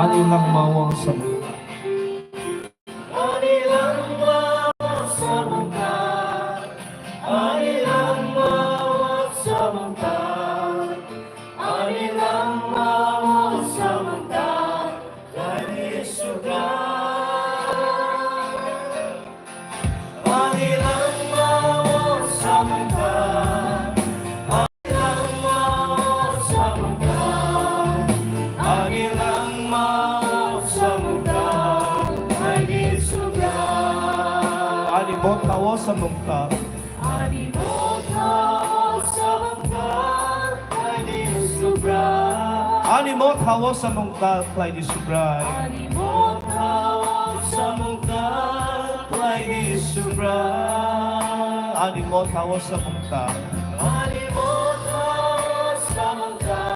Anilang mawang sa mungka. Anilang mawang sa mungka. Anilang mawang sa mungka. Anilang mawang sa mungka. Kani suga. Anilang mawang sa mungka. Anilang mawang sa mungka. Anilang mawang sa mungka. Kani suga. Ani mo tawo sa mungka. Ani mo tawo sa mungka. Kani suga. Ani mo tawo sa mungka. Kani suga. Ani mo tawo sa mungka. Kani suga. Ani mo tawo sa mungka. Ani mo tawo sa mungka.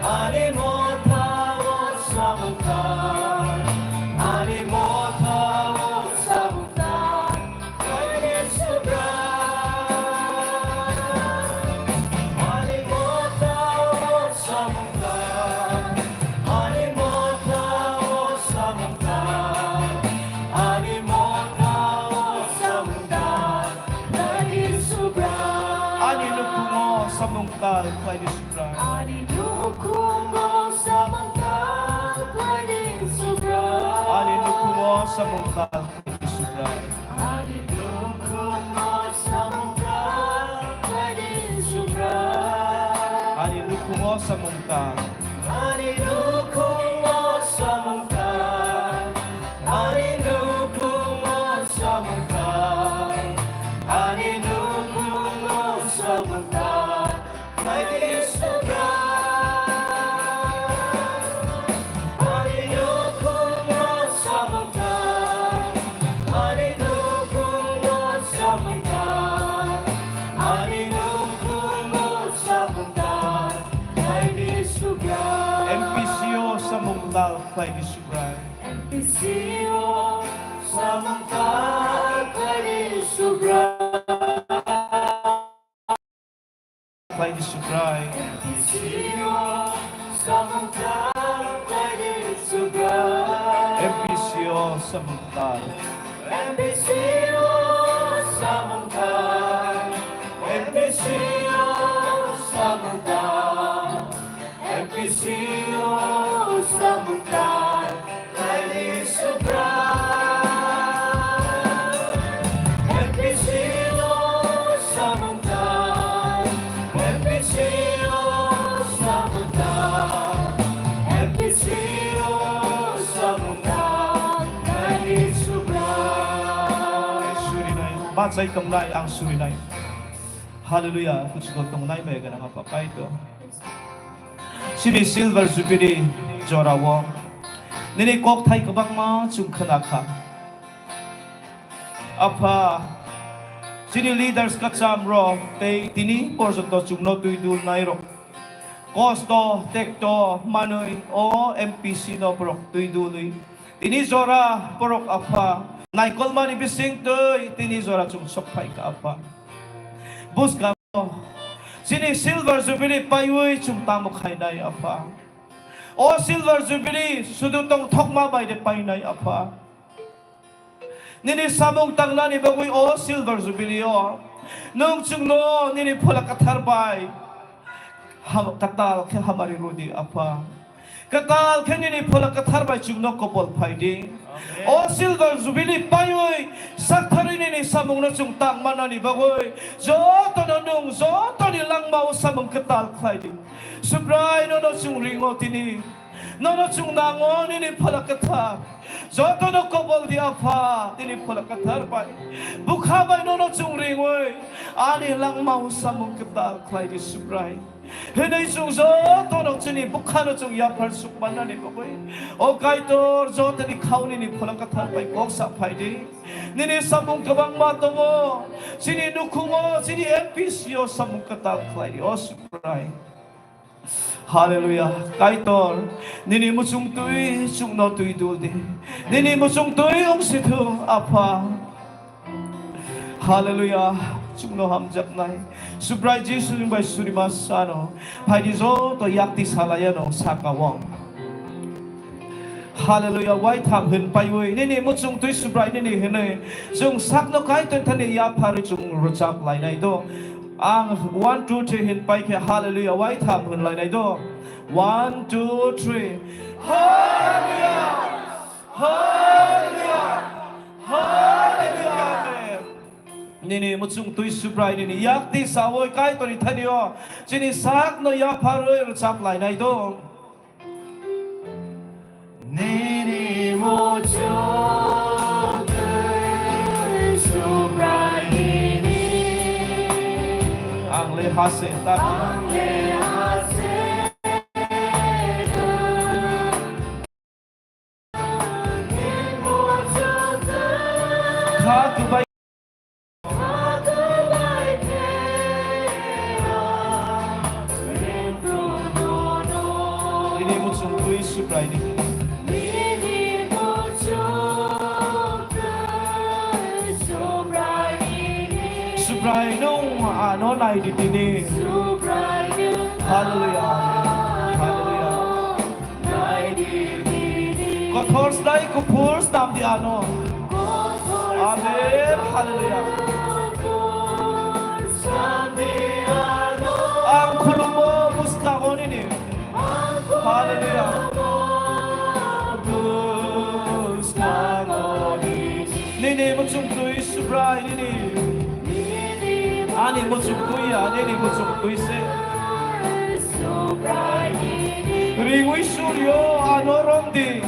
Ani mo tawo sa mungka. Ani mo tawo sa mungka. Kani suga. Ani mo tawo sa mungka. Ani mo tawo sa mungka. Ani mo tawo sa mungka. Kani suga. Ani lupungo sa mungka. Kani suga. Ani lukungo sa mungka. Kani suga. Ani lupungo sa mungka. Kani suga. Ani lukungo sa mungka. Kani suga. Ani lupungo sa mungka. Ani lukungo sa mungka. Ani lukungo sa mungka. Ani lukungo sa mungka. Kani suga. Ani lukungo sa mungka. Ani lukungo sa mungka. Ani lukungo sa mungka. Kani suga. MPCO sa mungka. Kani suga. Mpc sa mungka. Kani suga. Kani suga. Mpc sa mungka. Kani suga. MPCO sa mungka. Mpc sa mungka. Mpc sa mungka. Mpc sa mungka. Kani suga. Mpc sa mungka. Mpc sa mungka. Mpc sa mungka. Kani suga. Surinay. Matsay tong nai ang Surinay. Hallelujah. Kutsukot tong nai may ganang kapapay ito. Sini Silver Jubilee Jorawo. Nini kok thai kabang ma chung khanaka. Apa sini leaders katsam ro te tini porso to chung no tuidul nairo. Kosto tekto manoi o MPC no porok tuidului. Tini zora porok apa. Naikol mani bising toy tini zora chung sokpai ka apa. Buska mo. Sini Silver Jubilee paiwi chung tamo khainai apa. O Silver Jubilee sudutong thokma bai de painai apa. Nini samung tangla ni bagui o Silver Jubilee o. Nung chung no nini phola kathar bai. Katal ke hamari rudi apa. Katal ke nini phola kathar bai chung no kopol paidi. O Silver Jubilee paiwi sakthari nini samung no chung tang manani bagui. Joto no nung joto ni langmao samung katal paidi. Subray no chung ringo tini. No chung nango nini phola kathar. Joto no kopol di apa tini phola kathar bai. Bukha bai no chung ringo. Ani langmao samung katal paidi subray. Henay chung joto no chini bukha no chung yapar suk manani bagui. O kaitor joto ni kauni ni phola kathar bai kok sa paidi. Nini samung kabang matomo. Sini nukungo sini MPCO samung katal paidi. O subray. Hallelujah. Kaitor, nini musung tui chung no tui duldi. Nini musung tui ong situ apa. Hallelujah. Chung no hamjak nai. Subray Jesus yung bay surimas ano. Pai di zo to yakti salaya no sakawang. ฮาเลลูยาไว้ทำเห็นไปเว้ยนี่มุดจงตุยสุบไรนี่เห็นเลยจงสักนกไก่ตัวท่านยาพาริจงรู้จักไหลในตัวอัง one two three เห็นไปแค่ฮาเลลูยาไว้ทำเห็นไหลในตัว one two three ฮาเลลูยาฮาเลลูยาฮาเลลูยานี่มุดจงตุยสุบไรนี่อยากที่สาวไก่ตัวนี้ท่านยอจีนี่สักนยาพาริรู้จักไหลในตัวNini mojo subradini ang lehase tak ang lehase Nini mojo kagubay kagubay kera Rindu nono ini mutsung tuis subray ni Subray nung ano na iditini Hallelujah Hallelujah Kothors dai kupurs nam di ano Amen Hallelujah Ang kulong mo muska ko nini Hallelujah Muska ko nini mutsung tuis subray nini 아니 뭐 죽도이야 아니 뭐 죽도이세 그리고 이소리요 아노롬디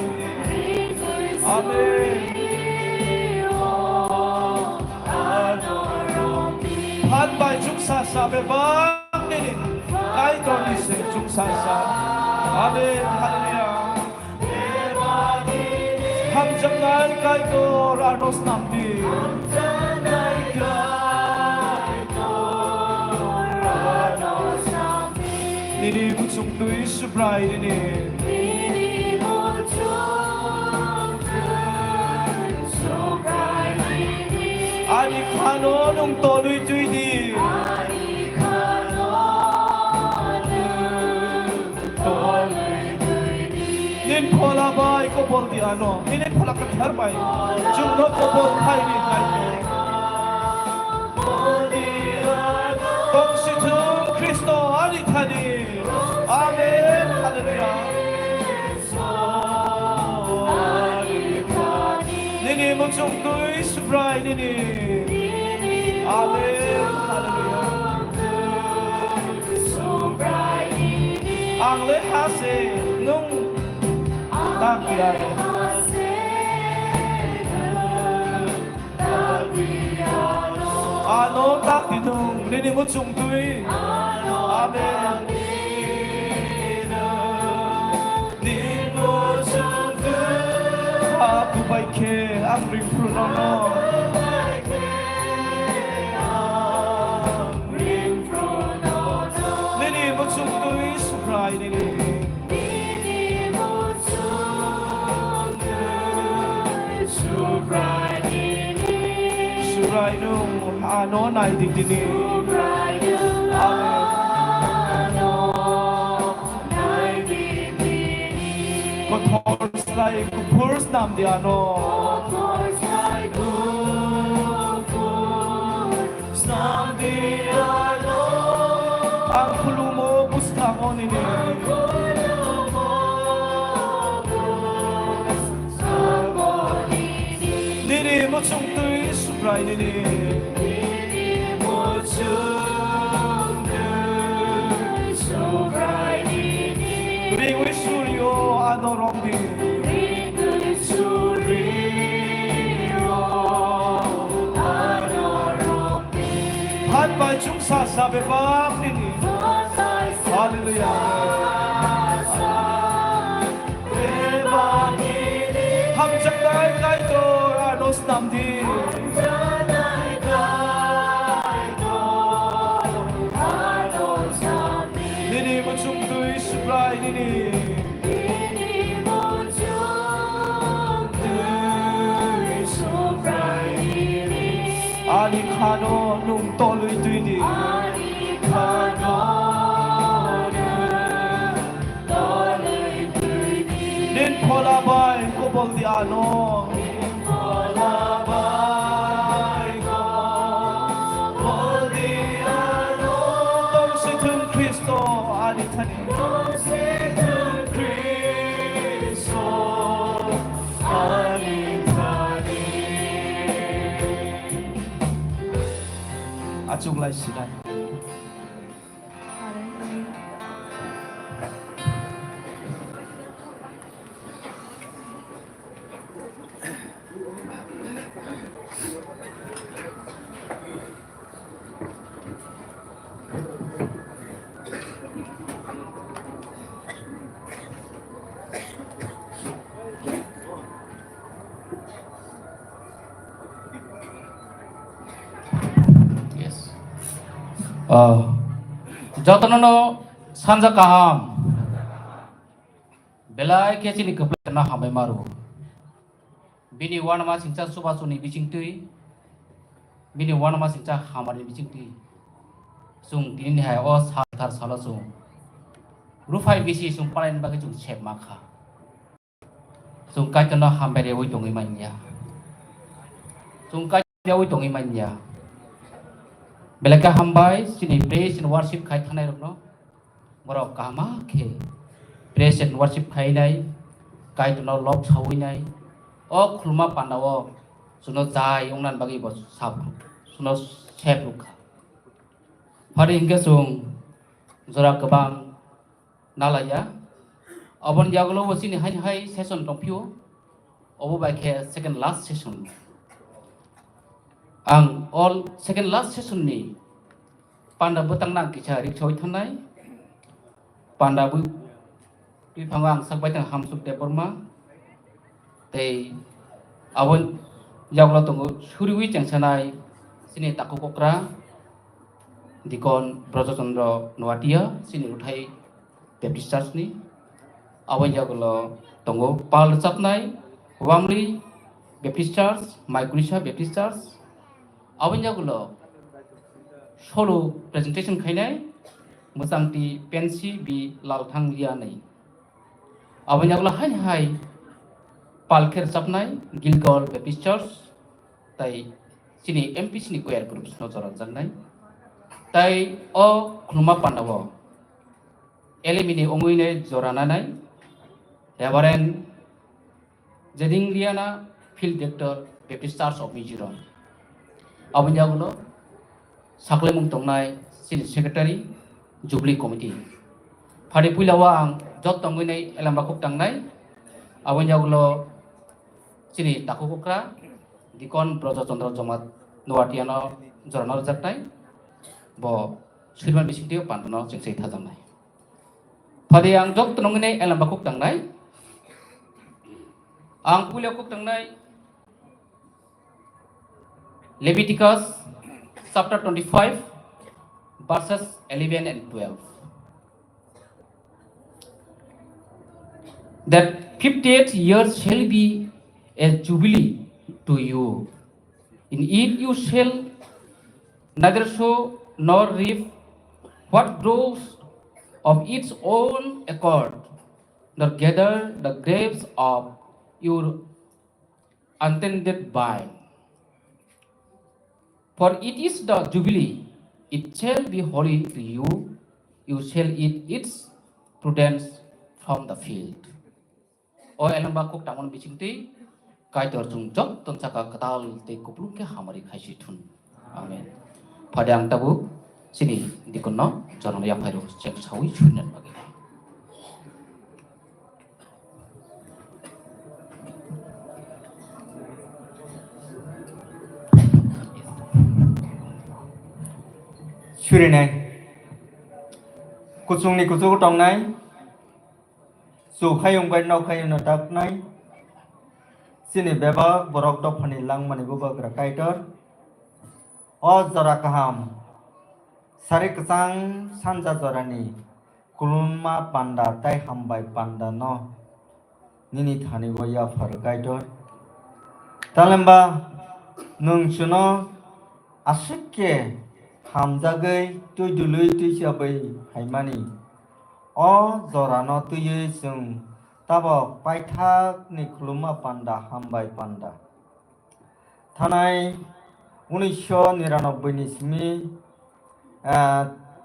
아멘 한발 중사사 베방네니 까이도니세 중사사 아멘 할렐루야 함정날 까이도 라노스 남디 Nini mutsung tuis subray nini Nini mutsung tuis subray nini Ani kano nung toluy tuy di Ani kano nung toluy tuy di Nin pola bay kopor di ano Nini pola kathar bay Jung no kopor kay ni kay Tong si tung Kristo ani thani Amen Hallelujah Nini mutsung tuis subray nini Amen Hallelujah Ang lehase nung takyan Ano takyan nini mutsung tuis Amen Aku baik amri prunono Nini mutsung tuis subray nini Subray nung ano na iditini Amen Kothors lai kupurs nam di ano Ang kulumo buska ko nini Nini mutsung tuis subray nini 그리고 이수리요 아노롬비 한발 중사사 베방니니 할렐루야 함장날 가이도 아노스 남디 니니 무충도 이스브라이 니니 아니 카노 눔 떨루이 뛰니 닌 폴라바이 di ano. Tông sẽ thương Cristo ani thani. Achung lai sinan. Jatano Sanja Kaham Belai Kachini Kapana Hamemaru Bini Wanama Sincha Subasuni Bichingtui Bini Wanama Sincha Hamari Bichingtui Sung Dini Hai Os Hatar Salasung Rukphai Bisi Sung Palain Bagajung Chep Maka Sung Kaitano Hambere Witongi Mania Sung Kaitano Witongi Mania Belaka hambai sini praise and worship khai thanai rokno borok kama khe praise and worship khai nai kai to no lob chawi nai o khulma pandawo suno jai ongnan bagi bo sab suno sep lukha phari hingke sung jora kebang nalaya abon jaglo bo sini hai session tongpio obo bai khe second last session ang all second last session ni panda butang nang kicha rikchoi thanai panda bu ti phangang sakbai tang hamsuk te porma te abon jaglo tongo surui changsanai sini taku kokra dikon brojochandra noatia sini uthai baptist church ni abon jaglo tongo pal chapnai wamri baptist church maikurisa baptist church Abang jagulo solo presentation khainai musangti Mpc Bisi Rukphai Ter nai abang jagulo hai palkher sapnai Gilgol Baptist Church tai sini MPC ni choir group no jora jangnai tai o khulma pandawo elimini onguine jorana nai Reverend Jeding Liana Field Director Baptist Church of Mizoram abang jagulo sakle mung tongnai sini secretary jubilee committee phari puilawa ang jot tongnai elamba khok tangnai abang jagulo sini taku kokra dikon brojochandra jomat nuatiano jorana jaktai bo sirman bisingtio pantano jengsei thajangnai phari ang jot tongnai elamba khok tangnai ang puila khok tangnai Leviticus chapter 25 verses 11 and 12 that 58 years shall be a jubilee to you. In it you shall neither sow nor reap what grows of its own accord, nor gather the grapes of your untended vine. For it is the jubilee, it shall be holy to you, you shall eat its prudence from the field. O elamba kok tamon bisingti, kai tor jung jok ton saka katal te kuplung ke hamari khaisi thun. Amen. Padang tabu sini dikono jaran ya phairu cek sawi chunen bagi. Surinai kucung ni kucung tong nai su khayung bai nau khayung na tak nai sini beba borok dok phani lang mani buba gra kaitor o jora kaham sari kesang sanja jorani kulunma panda tai hambai panda no nini thani bo ya phar kaitor talemba nung chuno asike hamjagai tui dului tui siabai haimani o jorano tui sung tabok paithak ni khuluma panda hambai panda thanai 1999 ni simi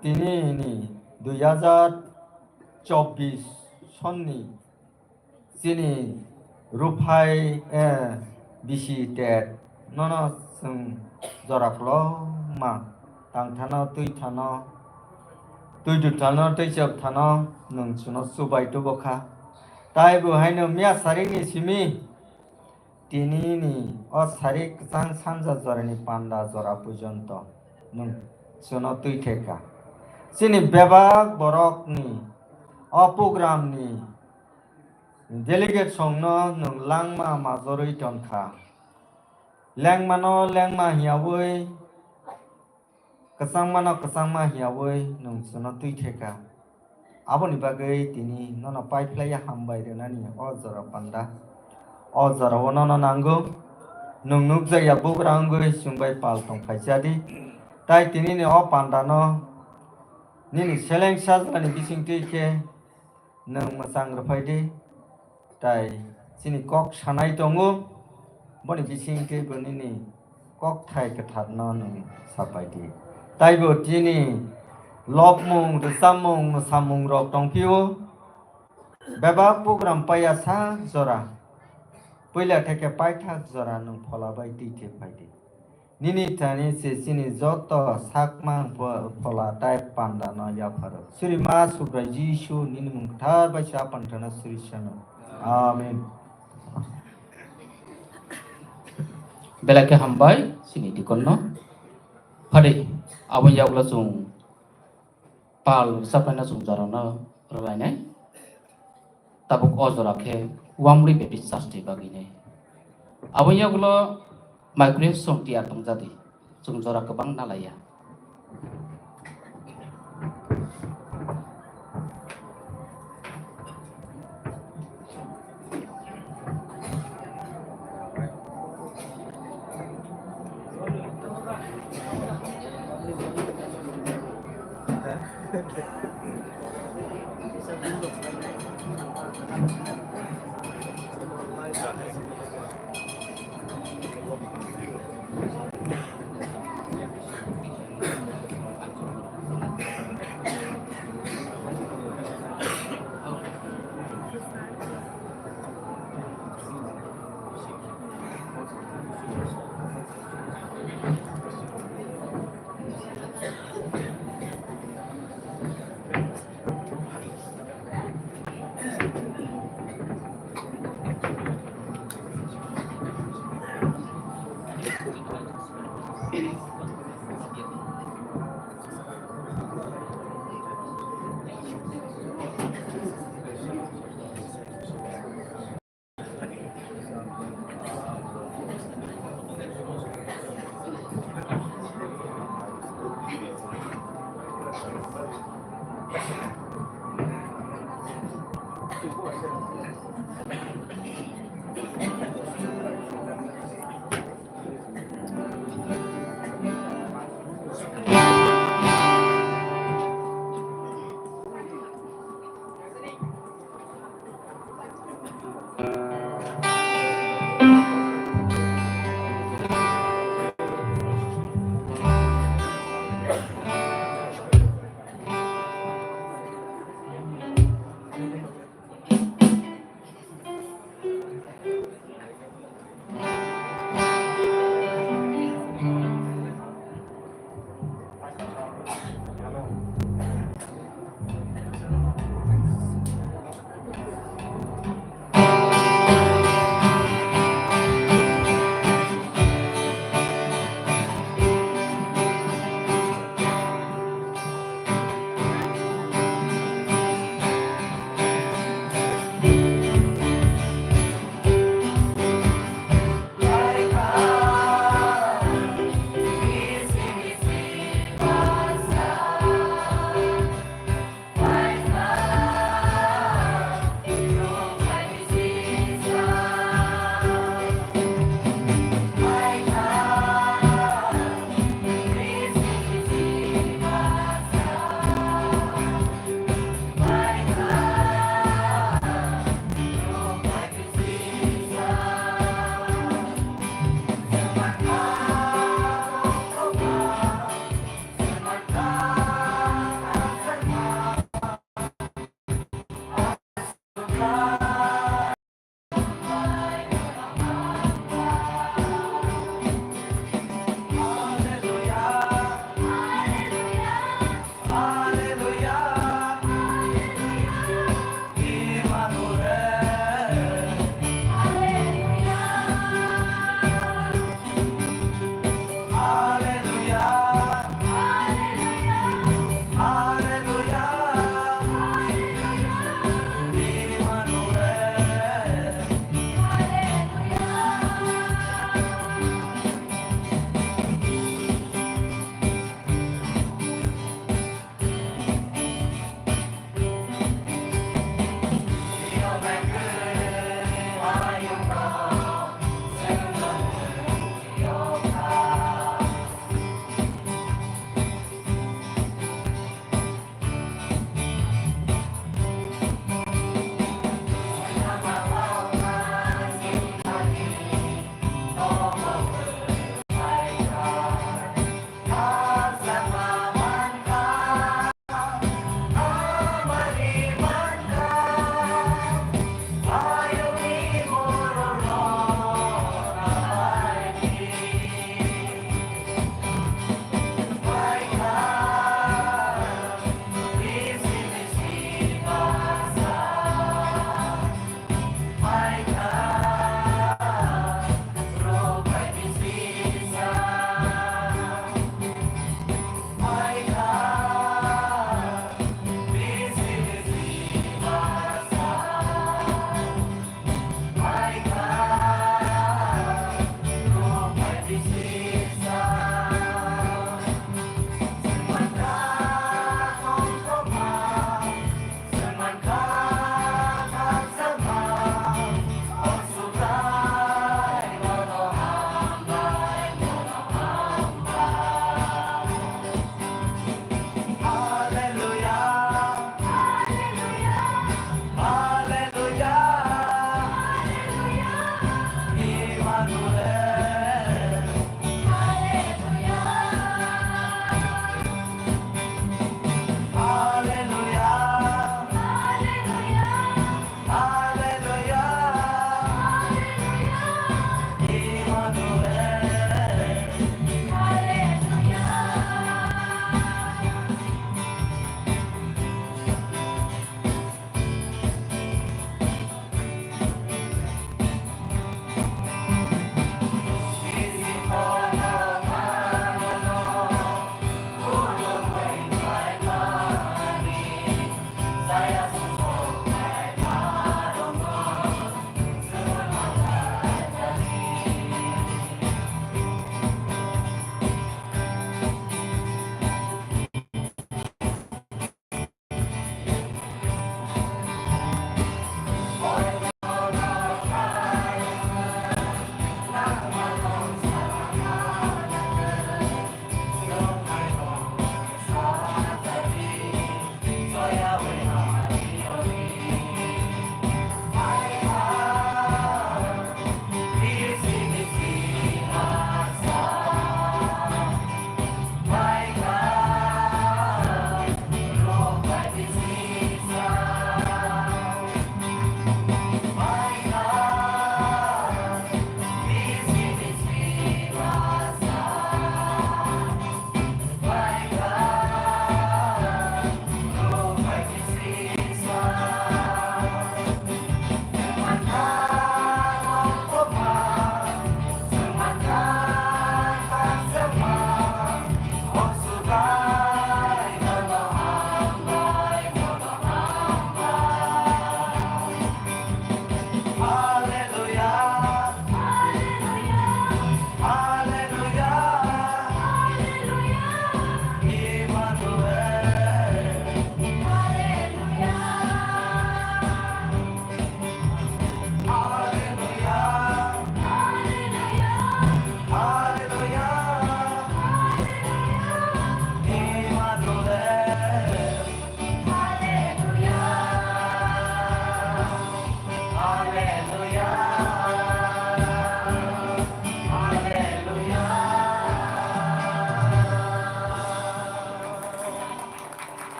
tini ni 2024 sonni sini Rukphai Bisi Ter nono sung joraklo ma tang thano tui thano tui du thano tui chop thano nung chuno subai tu bokha tai bu haino mia sari ni simi tini ni o sari sang sanja jorani panda jora pujonto nung chuno tui theka sini bebak borok ni o program ni delegate songno nung langma majoroi tonkha lengma hiawei kasangma hiawei nung chuno tui theka aboni bagai tini nono paiplaya hambai renani o jora panda o jora wonono nango nung nukjaya bugrangoi sungbai pal tongkhaisadi tai tini ni o panda no nini seleng sajani bisingti ke nung masang ruphaidi tai sini kok sanai tongo boni bisingti bonini kok thai kathatno nung sapaidi tai bo tini lopmung samung samung rok tongpio beba program paya sa jora poila theke paithak jora nung pholabai tite phaidi nini tani se sini joto sakmang phola tai panda no yapharo sri ma subra jisu nini mung thar bai sa pantana sri sano amen belake hambai sini dikonno phade abon yakla sung pal sapana sung jarana rainai tabuk ojora khe wamri bebi sasti bagine abon yakla microwave song tiar tongjadi sung jora kebang nalaya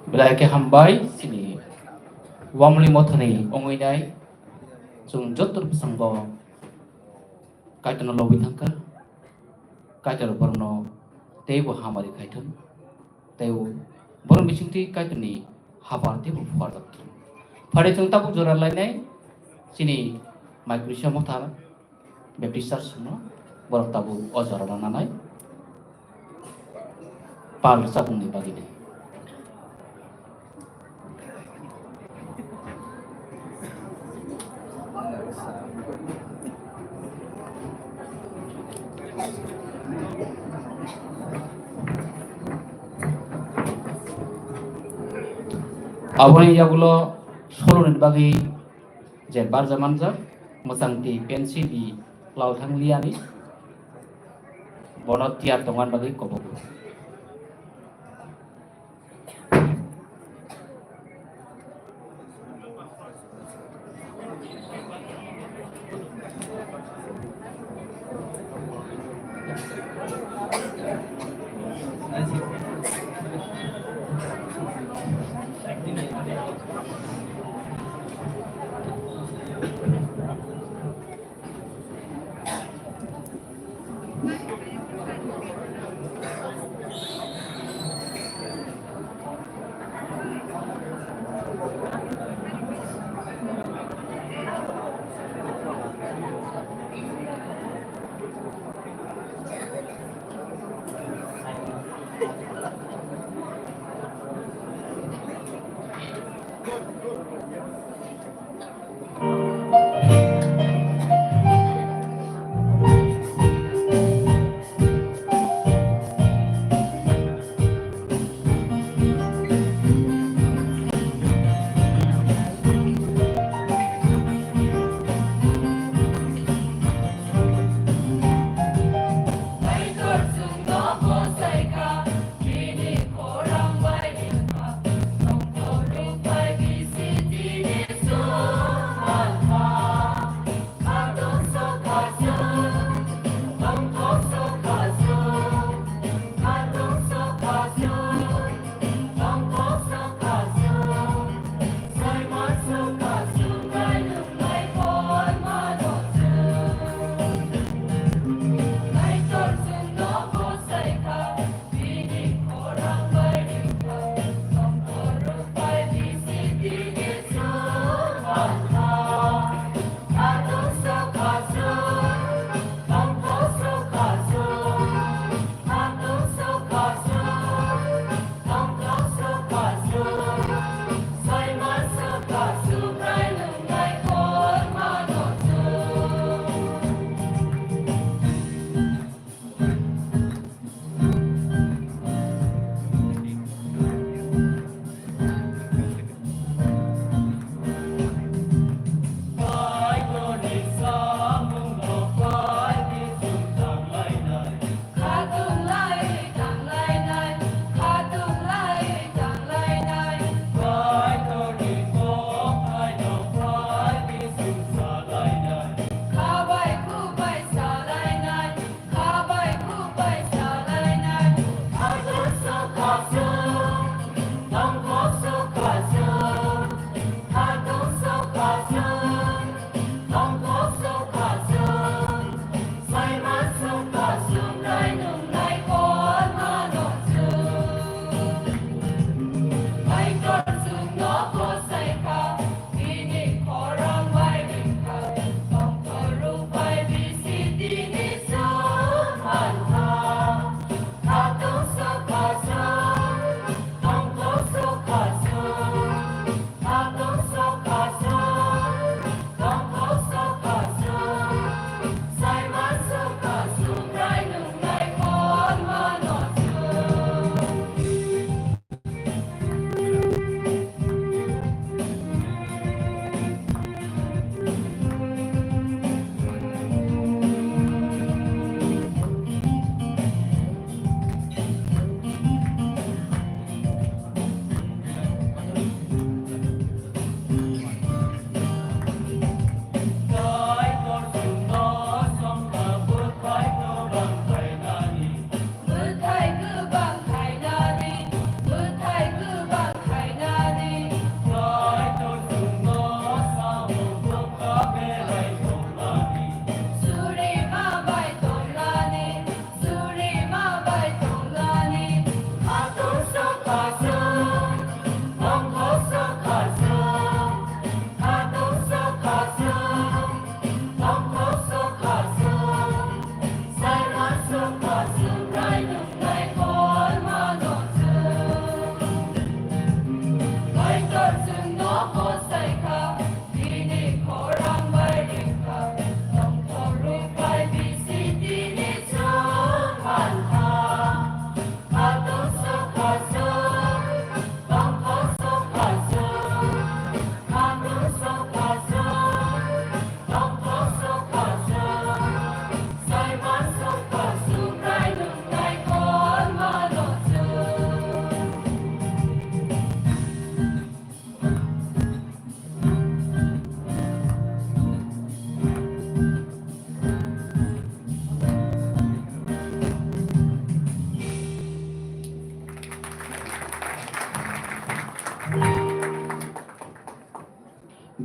Belai ke hambai sini wamli mothani ongoi dai chung jotur sangbo kaitana lobi thangka kaitana borno tebo hamari kaitun tebo borno bisingti kaitani habar tebo fuardak phare chung tabu jora lainai sini migration mothara baptistar suno borok tabu ojora nanai pal sabung ni bagini Abang yang gulo solo nih bagi jebar zaman jam musang di pensi di laut hang liani bonot tiap tongan bagi kobo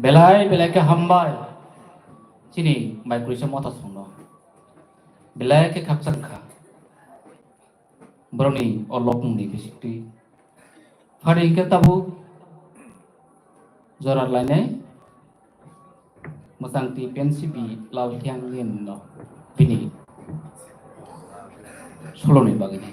belai belai ke hambai sini migration mota sono belai ke khak changkha broni olok ni bisiti hari ke tabu zorar lainai masang ti Mpc lau thiang ngin no bini solo ni bagini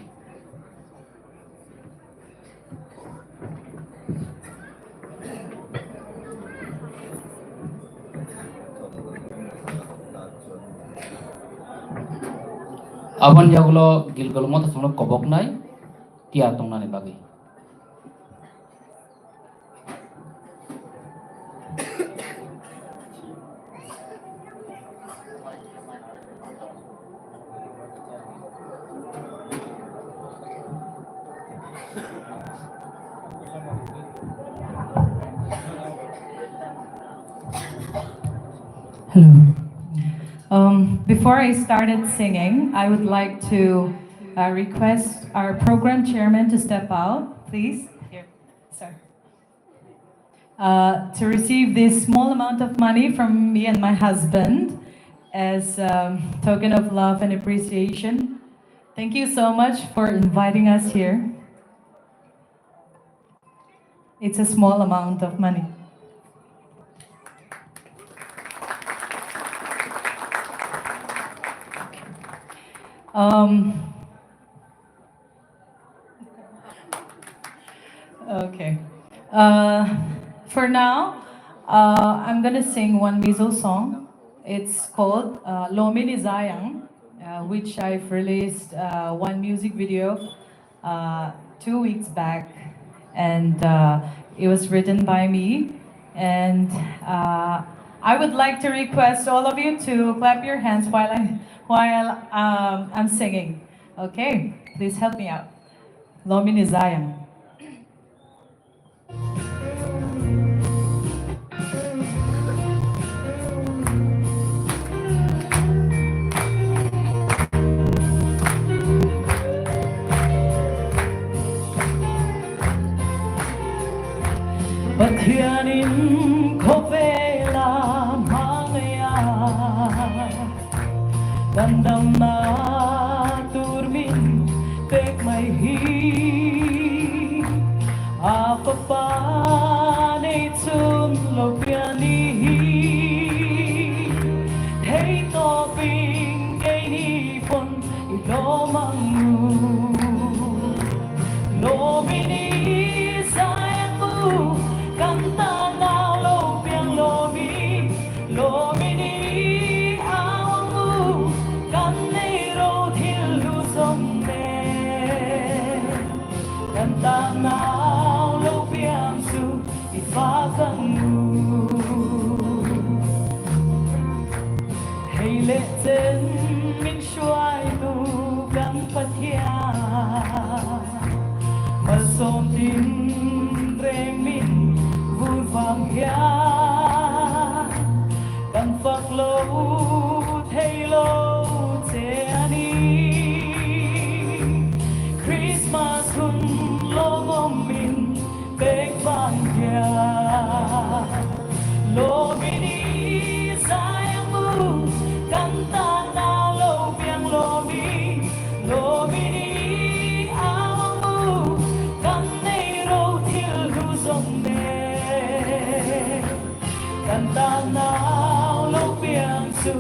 aban jagulo gilgol mota sono kobok nai tia tong nani bagi Hello. Before I started singing, I would like to request our program chairman to step out, please. Here, sir. To receive this small amount of money from me and my husband as a token of love and appreciation. Thank you so much for inviting us here. It's a small amount of money. Okay. For now, I'm gonna sing one Mizo song. It's called Lomi Ni Zayang, which I've released one music video 2 weeks back, and it was written by me. And I would like to request all of you to clap your hands while I'm singing. Okay, please help me out. Lomi Ni Zayang. Pathianin ko vela mangaya Dandam na turmin pek mai hi Apapane tun lopiani hi Hey toping kay ni pon ilo mangu Lomini sayang mo Kanta na lopiang lomi Lomini awang mo Kanero tilu somne Kanta na lopiang su Ifakang mo Hey leten min shuai tu Kang patia Malsom tin reng min vui vàng hia Cần phật lâu thay lâu thế ani Christmas hun lo gom min bek vàng hia Lo bini sayang mu Kanta na lo biang lo mi Lo bini awang mu Kanero til hu som Kanta nào lâu biang su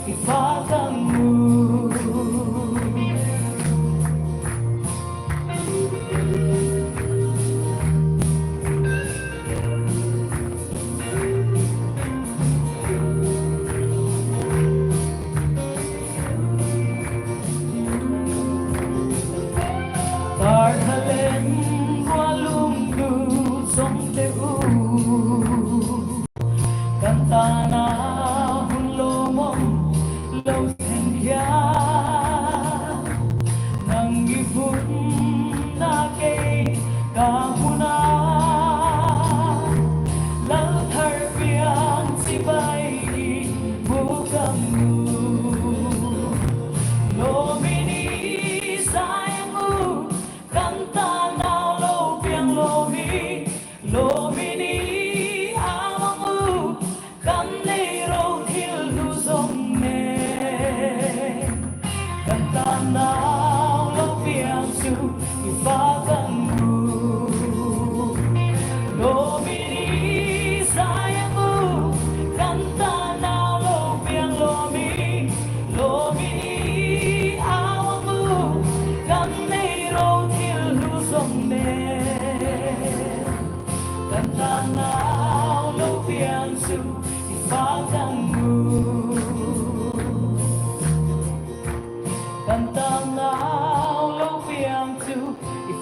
ifakang mu Tar halen walum du som te u Kanta na hun lo mong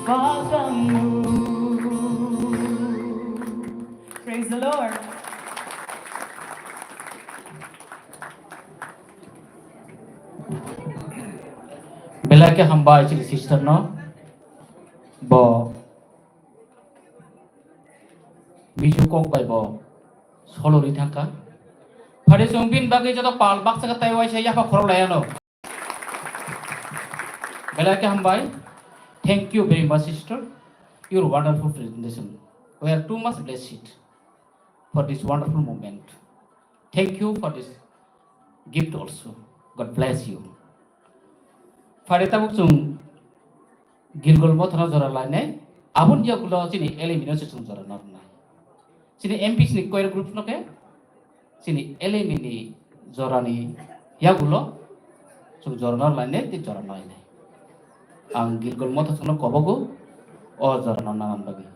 pagkamu. Praise the Lord. Bela ke hamba chili sister no bo biju kok bai bo solo ri thangka phare songbin bagi joto pal bak sa tai wai sai ya pa khoro la no bela ke hamba thank you very much sister your wonderful presentation we are too much blessed for this wonderful moment thank you for this gift also god bless you phare tabuk chung gilgol mo thana jora la ne abun dia gulo chini elimination chung jora na na sini mpc ni koer group no ke sini elimini jora ni ya gulo chung jora na la ne ti jora na ne ang gilgol mo thana kobogo o jora na na bagi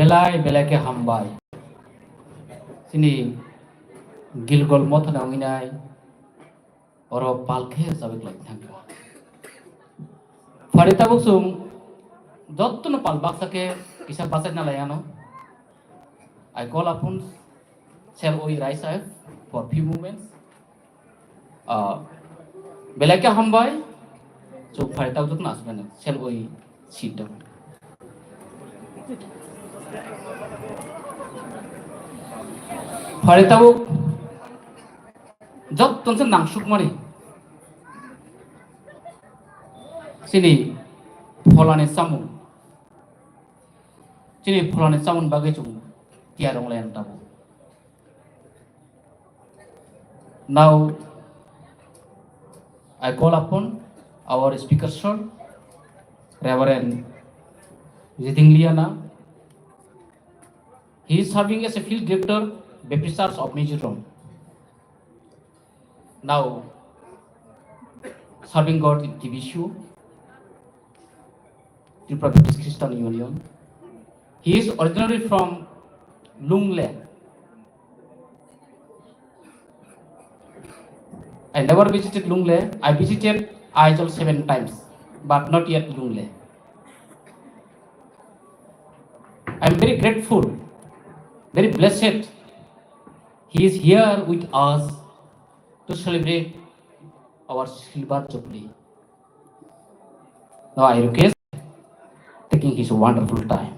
belai belai ke hambai sini gilgol moth na nginai oro palkhe sabik lak thangka farita busum jotto pal baksake kisa basat na layano I call upon shall we rise up for few moments belai ke hambai so farita jotto na asbena shall we sit down farita bu jotto se nangsuk mari sini polane samun sini polane samun bagai chung tiarong layan tabu now I call upon our speaker sir Reverend Jiting Liana. He is serving as a field director Baptist Church of Mizoram, now serving God in Tibishu Tripura Baptist Christian Union. He is originally from Lungle. I never visited Lungle. I visited Aichol 7 times, but not yet Lungle. I am very grateful, very blessed. He is here with us to celebrate our silver jubilee. Now I request taking his wonderful time.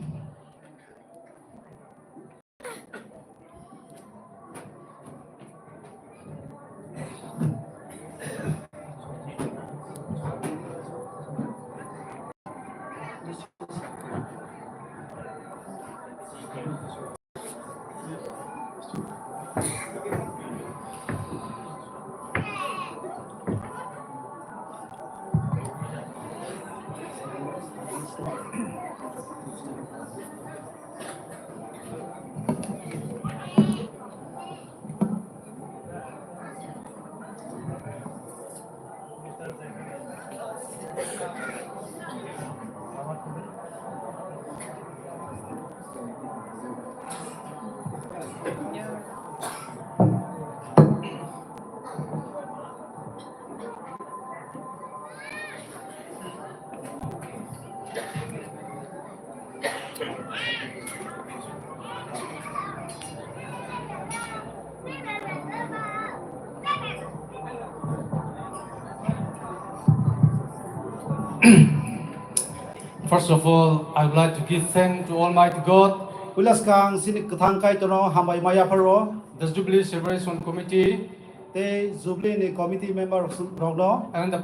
First of all, I would like to give thanks to Almighty God, Ulas kang sini ketang kai tono hambai maya paro the Jubilee Celebration Committee, te Jubilee ni committee member rogno and the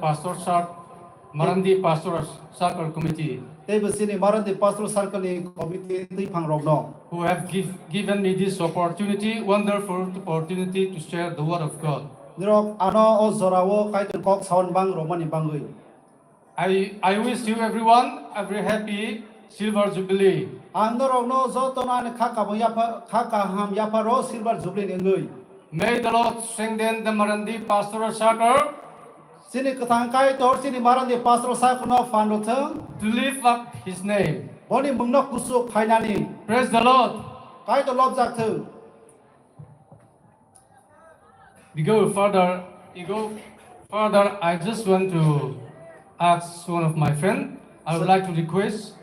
Marandi Pastoral Circle Committee, te besini marandi pastoral circle ni committee ti phang rogno who have given me this opportunity, wonderful opportunity to share the Word of God. nirok ano o zorawo kai ton kok sawan bang romani bangui I wish you everyone a very happy Silver Jubilee. ang rogno zo tona ne khaka mo yapa khaka ham yapa ro silver jubilee ngui May the Lord strengthen the Marandi Pastoral Circle sini ketang kai tor sini marandi pastoral circle no fan ro thang to lift up His name. boni mungno kusuk phainani Praise the Lord. kai to lob jak thu You go further, I just want to ask one of my friends. I would like to request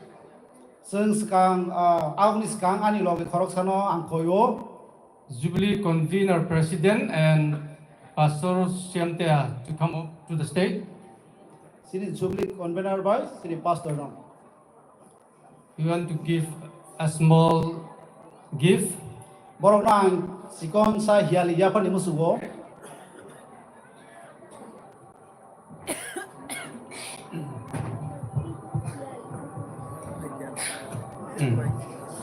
seng skang agni skang ani loge khorok sano ang koyo Jubilee Convener President and Pastor Siamtea to come up to the stage. sini jubilee convener boy sini pastor no We want to give a small gift. borok nang sikon sa hiali yapa ni musugo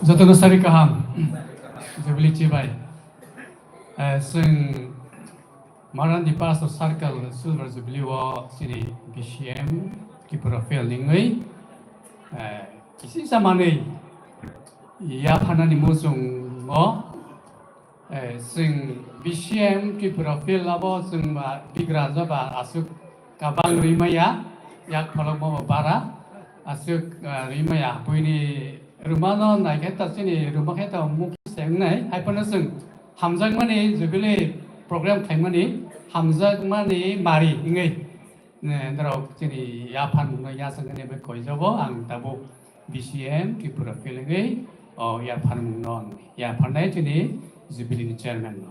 Jotono sari kaham Jubilee Chibai. Sing Marandi Pastor Circle Silver Jubilee wa sini BCM Tripura Fail ningai. Kisi samane ya panani musung mo. Sing BCM Tripura Fail labo sing ba bigraja ba asuk kabang rimaya yak phalok mo bara asuk rimaya puini rumano nai kheta sini rumah kheta muk seng nai hai pana sung hamjang mani jubile program khaimani hamjang mani mari ingai ne darau sini ya phan no ya sang ne be koi jobo ang tabu BCM Tripura feeling ya phan non ya phan nai sini jubile chairman no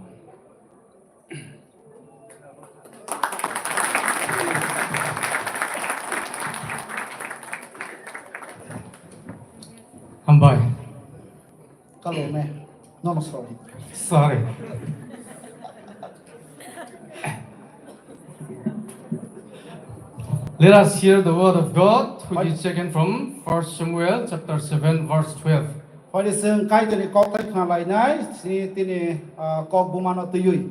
Hambai. Kalau me, no sorry. Sorry. Let us hear the word of God, which is taken from 1 Samuel chapter 7, verse 12. Hari seng kai tini kok tai khna lai nai, sini tini kok bumano tuyui.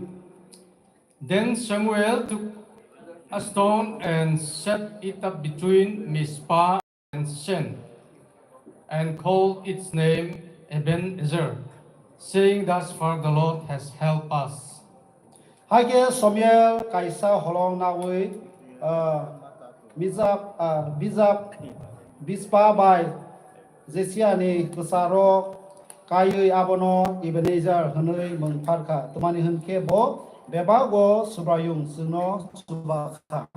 Then Samuel took a stone and set it up between Mizpah and Shen, and called its name Ebenezer, saying, "Thus far the Lord has helped us." Hai ke Samuel kaisa holong na wei, Bizpa bai, Zesia ni kesaro kayu abono Ebenezer hanui mengfarka, temani henke bo bebago subrayung suno subaka.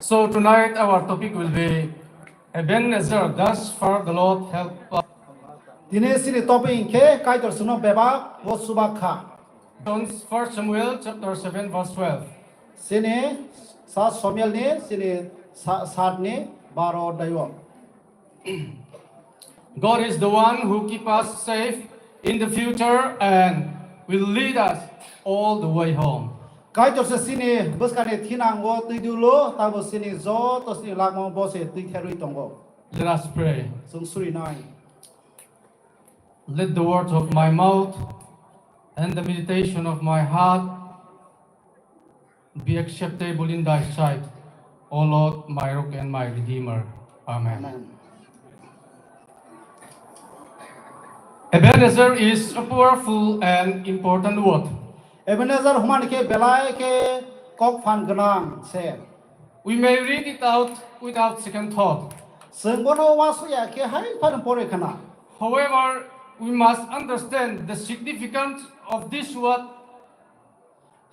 So tonight our topic will be Ebenezer, thus far the Lord helped us. Tini sini toping ke kai tor suno bebak go subaka. 1 Samuel chapter 7, verse 12. Sini sa Samuel ni sini saat ni baro dayo. God is the one who keep us safe in the future and will lead us all the way home. Kai tor se sini buskane thinang go tuidulo tabo sini zo to sini lagmo bose tui therui tongo. Let us pray. Sung suri nai. Let the words of my mouth and the meditation of my heart be acceptable in thy sight, O Lord, my rock and my redeemer. Amen. Amen. Ebenezer is a powerful and important word. Ebenezer human ke belai ke kok fan ganang se. We may read it out without second thought. Sung bono wasu ya ke hai pan pore kana. However, we must understand the significance of this word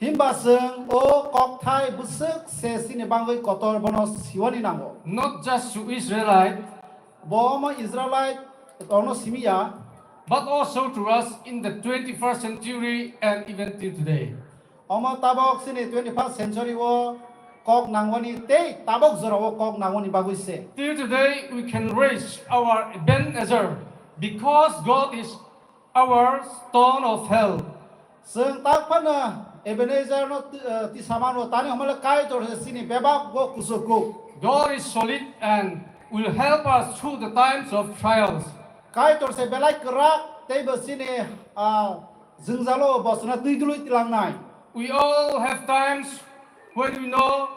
Himba sung o kok thai busuk se sini bangoi kotor bono siwani nango. not just to Israelite, Bo mo Israelite tono simia but also to us in the 21st century and even till today. Oma tabok sini 21st century wo kok nangwani te tabok zoro wo kok nangwani bagui se. Till today, we can raise our Ebenezer because God is our stone of help. Sung tak pana Ebenezer no ti samano tani homala kai tor sini bebak go kusuku. God is solid and will help us through the times of trials. Kai tor se belai kerak te be sini zungzalo bosna tuidului tilang nai. We all have times when we know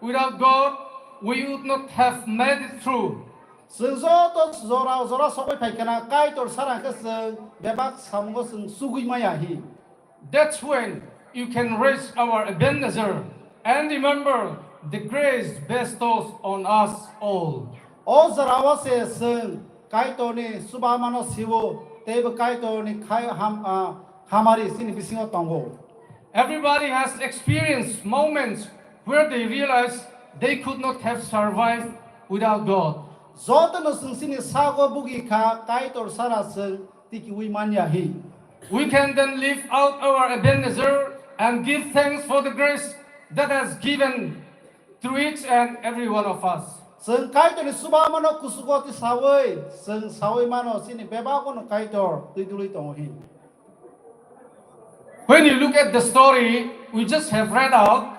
without God we would not have made it through. Sung zo to zora sokai pai kana kai tor sarang ke sung bebak samgo sung sugui maya hi. That's when you can raise our Ebenezer and remember the grace bestowed on us all. O zarawa se sung kai tor ni subamano siwo te be kai tor ni khai hamari sini bisingo tongo. Everybody has experienced moments where they realized they could not have survived without God. Zota no sung sini sago bugi ka kai tor sara sung tiki wi manya hi. We can then live out our Ebenezer and give thanks for the grace that has given to each and every one of us. Sung kai tor ni subamano kusugo ti sawai sung sawai mano sini beba ko no kai tor tuidului tongo hi. When you look at the story we just have read out,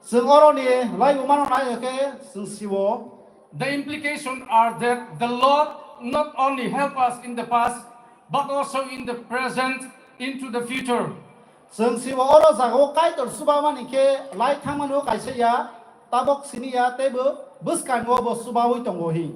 Sung oro ni lai umano nai ke sung siwo. the implications are that the Lord not only helped us in the past, but also in the present, into the future. Sung siwo oro zago kai tor subamani ke lai thangmano kai se ya tabok sini ya tebe buskan go bo subawi tongo hi.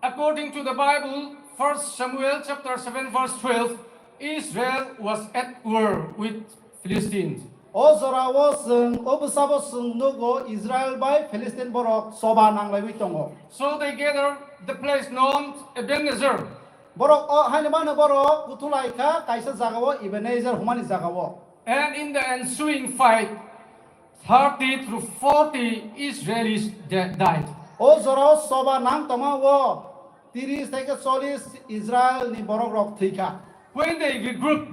According to the Bible, 1 Samuel chapter 7 verse 12, Israel was at war with Philistines. O zorawo sung obusabo sung nugo Israel by Palestine borok soba nanglai witongo. So they gathered the place known Ebenezer. Borok o hainamana borok kutulai ka kaisa jagawo Ebenezer humani jagawo. And in the ensuing fight, 30 to 40 Israelis died. O zorawo soba nang toma wo 30 থেকে 40 Israel ni borok rok thika. When they regrouped,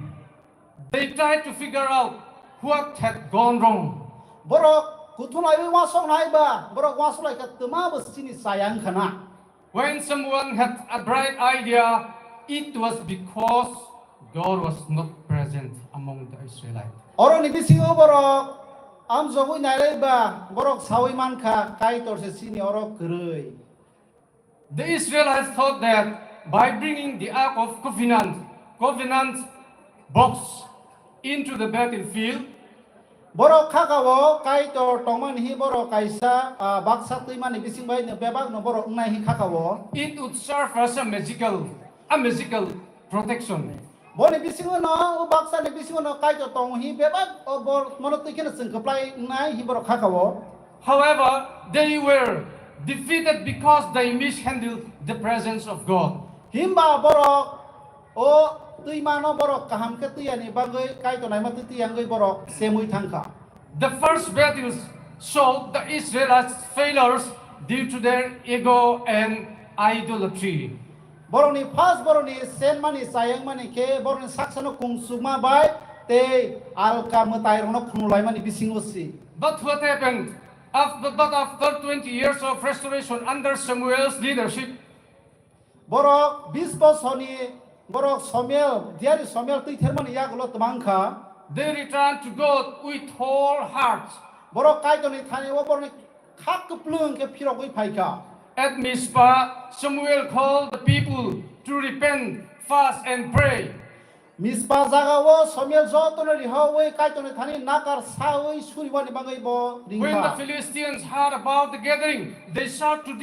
they tried to figure out what had gone wrong. Borok kutulai wi wasong nai ba borok wasulai ka tuma besini sayang kana. When someone had a bright idea, it was because God was not present among the Israelites. Oro ni bisingo borok am jogui nai ba borok sawi man kha kai tor se sini oro krui. The Israelites thought that by bringing the Ark of Covenant box into the battlefield, Borok kakawo kai tor tongman hi borok kaisa baksa tuiman ni bising bai ne bebak no borok nai hi kakawo. it would serve as a magical protection. Bo ni bisingo no baksa ni bisingo no kai tor tong hi bebak o bor mono tuikena sengkaplai nai hi borok kakawo. However, they were defeated because they mishandled the presence of God. Himba borok o tuiman no borok kaham ke tuyani bangai kai tor nai matu tuyangoi borok semui thangka. The first battles showed the Israelites' failures due to their ego and idolatry. Borok ni first borok ni sen mani sayang mani ke borok ni saksano kungsuma bai te alka mutai rono khunulai mani bisingo si. But what happened? After 20 years of restoration under Samuel's leadership, Borok 20 bosoni borok somel diari somel tui thermani yagulo tmangkha they returned to God with whole hearts. borok kai toni thani wo borok khak plung ke phirok ui phaika. At Mizpah, Samuel called the people to repent, fast, and pray. Mispa jaga wo somel jotono riho oi kai toni thani nakar sa oi suriwani bangai bo When the ringha. Philistines heard about the gathering, they sought to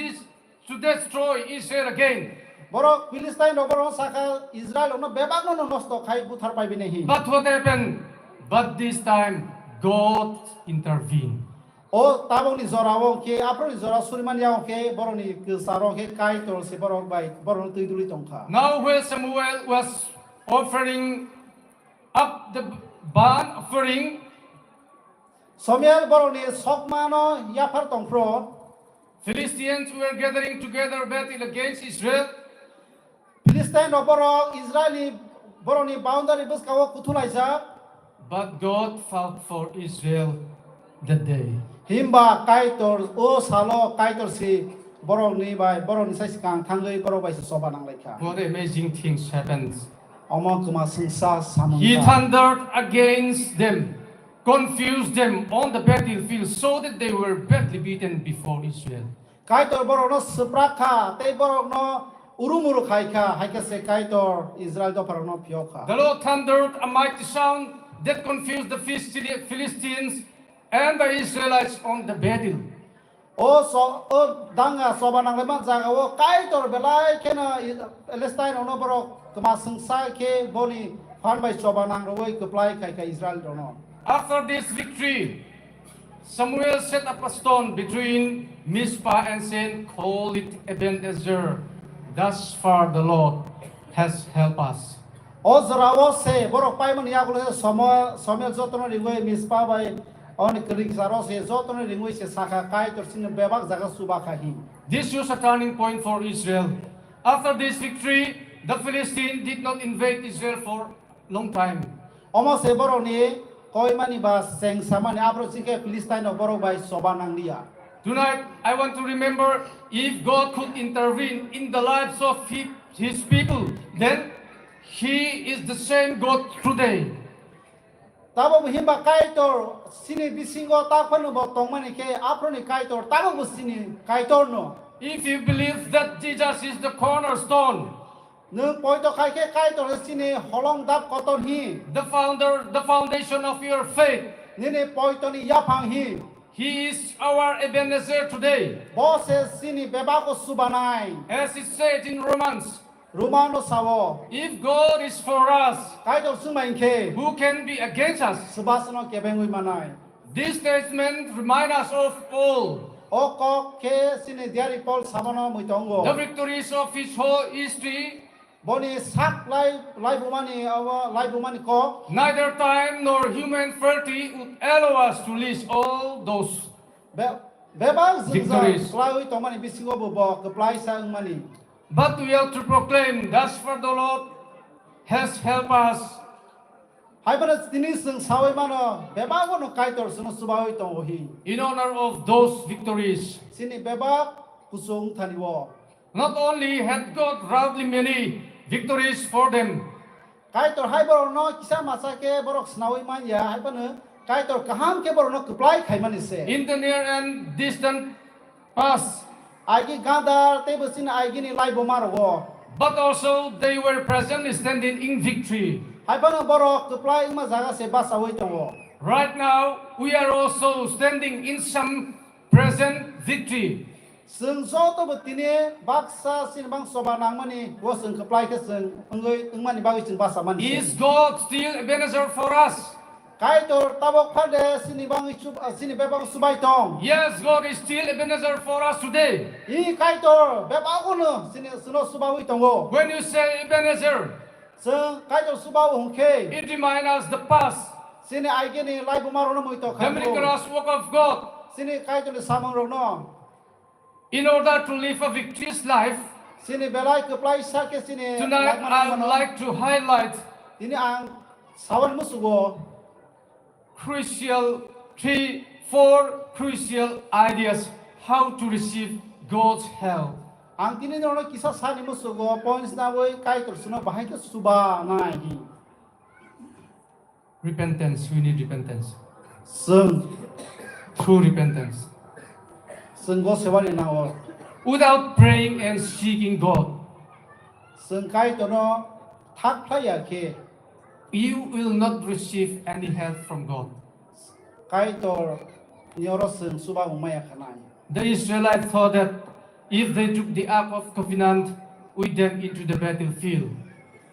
destroy Israel again. Borok Philistine no borok saka Israel no bebak no nosto khai buthar pai binehi. But what happened? But this time, God intervened. O tabong ni zorawo ke apro ni zora suriman yawo ke borok ni kesaro ke kai tor se borok bai borok tui duli tongkha. Now, when Samuel was offering up the burnt offering, Somel borok ni sokma no yapar tongpro. Philistines were gathering together battle against Israel. Philistine no borok Israeli borok ni boundary bus kawo kutulaisa. But God fought for Israel that day. Himba kaitor o salo kaitor si borok ni bai borok ni sai kang thangai borok bai soba nang laika. What amazing things happened. Omo kuma singsa He samangka. thundered against them, confused them on the battlefield so that they were badly beaten before Israel. Kaitor borok no suprakha tei borok no urumuru khaika haika se kaitor Israel do parok no pioka. The Lord thundered a mighty sound that confused the Philistines and the Israelites on the battle. O danga soba nang leman jaga o kaitor belai kena Palestine ono borok kuma singsa ke boni fan bai soba nang roi keplai kai Israel dono. After this victory, Samuel set up a stone between Mizpah and said, "Call it Ebenezer. Thus far the Lord has helped us." O zarawo se borok pai man yagulo somel jotono ringoi mispa bai on kring zaro se jotono ringoi se saka kai tor sing bebak jaga suba khahi. This was a turning point for Israel. After this victory, the Philistines did not invade Israel for a long time. Omo se borok ni koi mani ba seng samani apro sike Philistine no borok bai soba nang dia. Tonight, I want to remember if God could intervene in the lives of His people, then He is the same God today. Tabo himba kai tor sini bisingo ta khonu bo tongmani ke apro ni kai tor tabo bu sini kai tor no. If you believe that Jesus is the cornerstone, Nung poi to kai ke kai tor sini holong dap koton hi. the foundation of your faith, Nini poi to ni yapang hi. He is our Ebenezer today. Bo se sini bebako subanai. As it said in Romans, Rumano sawo If God is for us, kai to sung main ke who can be against us? subasano ke bengui manai This statement reminds us of Paul, o ko ke sini diari pol samano mui the tongo victories of his whole history. boni sak lai bumani ko Neither time nor human frailty would allow us to list all those. bebang Victories. zungza lai tomani bisingo bo ke plai sa mani But we have to proclaim, thus far the Lord has helped us. hai bana tini sung sawai mano bebang no kai tor sung subawai tongo hi In honor of those victories. sini bebak kusung thani wo Not only had God roundly many victories for them, kai tor hai bor no kisa masa ke borok snawai man ya hai bana kai tor kaham ke bor no keplai khai mani se in the near and distant past, agi gadar te besin agi ni lai bomar wo but also they were presently standing in victory. hai bana borok keplai ma jaga se basawai tongo Right now, we are also standing in some present victory. sung so to betine baksa sin bang soba nang mani wo sung keplai ke sung ngoi ngmani bagi sung basa mani Is God still Ebenezer for us? kai tor tabok phade sini bang sini bebang subai tong Yes, God is still Ebenezer for us today. I kai tor bebang kono sini suno subawi tongo When you say Ebenezer, sung kai tor subawi hongke it reminds us the past, sini agi ni lai bomar no moi to the khan miraculous work of God. sini kai tor samang ro no In order to live a victorious life, sini belai keplai sa ke sini tonight I would like to highlight ini ang sawan musugo four crucial ideas how to receive God's help. ang tini no kisa sani musugo points na woi kai tor suno bahai ke suba na hi Repentance, we need repentance. sung True repentance. sung go sewani na o Without praying and seeking God, sung kai tor no thak playa ke you will not receive any help from God. kai tor nyoro sung suba umaya khanai The Israelites thought that if they took the Ark of Covenant with them into the battlefield,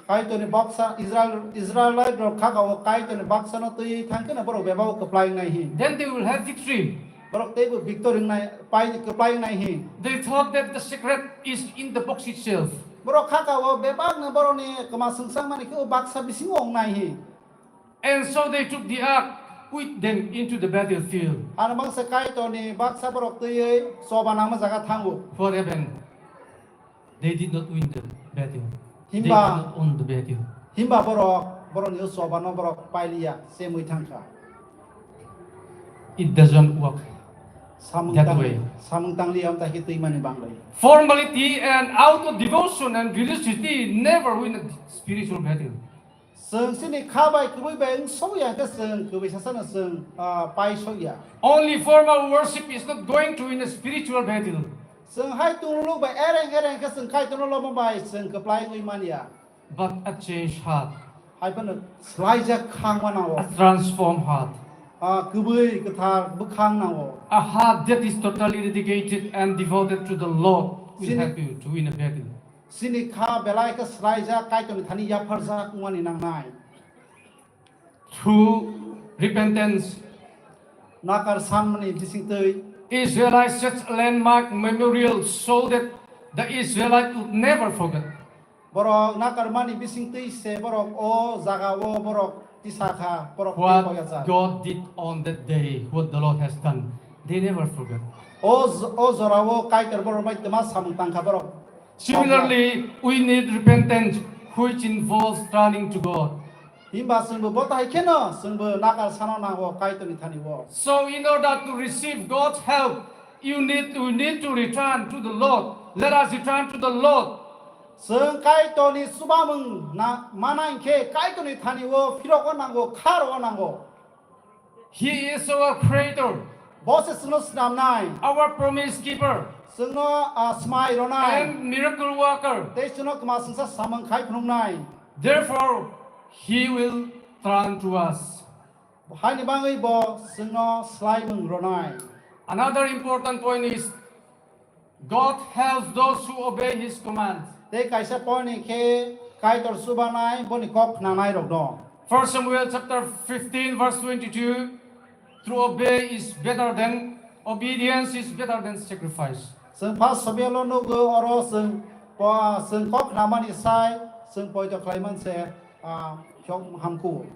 kai tor ni baksa Israel ro kha ka kai tor ni baksa no tui thang ke na boro beba ko plai nai hi then they will have victory. borok te bu victory nai pai ke plai nai hi They thought that the secret is in the box itself. borok kha ka wo bebak na boro ni kama sung sang mani ke baksa bisingong nai hi And so they took the Ark with them into the battlefield. ana bang sa kai tor ni baksa borok tui soba na ma jaga thangu For heaven, they did not win the battle. They did Himba. not win the battle. himba borok ni soba no borok pai liya se mui thangka It doesn't work. samung That tang way. samung tang liam ta hitui mani bang lai Formality and auto devotion and religiosity never win a spiritual battle. sung sini khabai kubui beng so ya ke sung kubui sasana sung pai so ya Only formal worship is not going to win a spiritual battle. sung hai tung lu bai ereng ke sung kai tung lo ma bai sung ke plai ngui man ya But a changed heart, hai ban slai ja khang ma na wo a transformed heart, kubui ke thar bu khang na wo a heart that is totally dedicated and devoted to the Lord will Sin- help you to win a battle. sini kha belai ke slai ja kai tung thani ya phar ja ngani nang nai Through repentance, nakar san mani bising tui Israelites set a landmark memorial so that the Israelites would never forget. borok nakar mani bising tui se borok o jaga wo borok tisakha borok What te ja God did on that day, what the Lord has done, they never forget. o zorawo kai ter borok mai tama samung tang kha borok Similarly, we need repentance, which involves turning to God. himba sung bu bota hai keno sung bu nakar sano na wo kai tu ni thani wo So, in order to receive God's help, we need to return to the Lord. Let us return to the Lord. sung kai to ni subamung na manai ke kai tu ni thani wo phiro ko nang wo khar wo nang wo He is our Creator, bose suno snam nai our promise keeper, sung no smai ro nai and miracle worker. te suno kma sung sa samang khai phung nai Therefore, He will turn to us. hai ni bangai bo sung no slai mung ro nai Another important point is God helps those who obey His commands. te kaisa poni ke kai tor subanai boni kok nanai rok no 1 Samuel chapter 15 verse 22. To obey is better than obedience is better than sacrifice. sung pas sabelo no go oro sung kok namani sai sung poi to klaiman se hyong hamku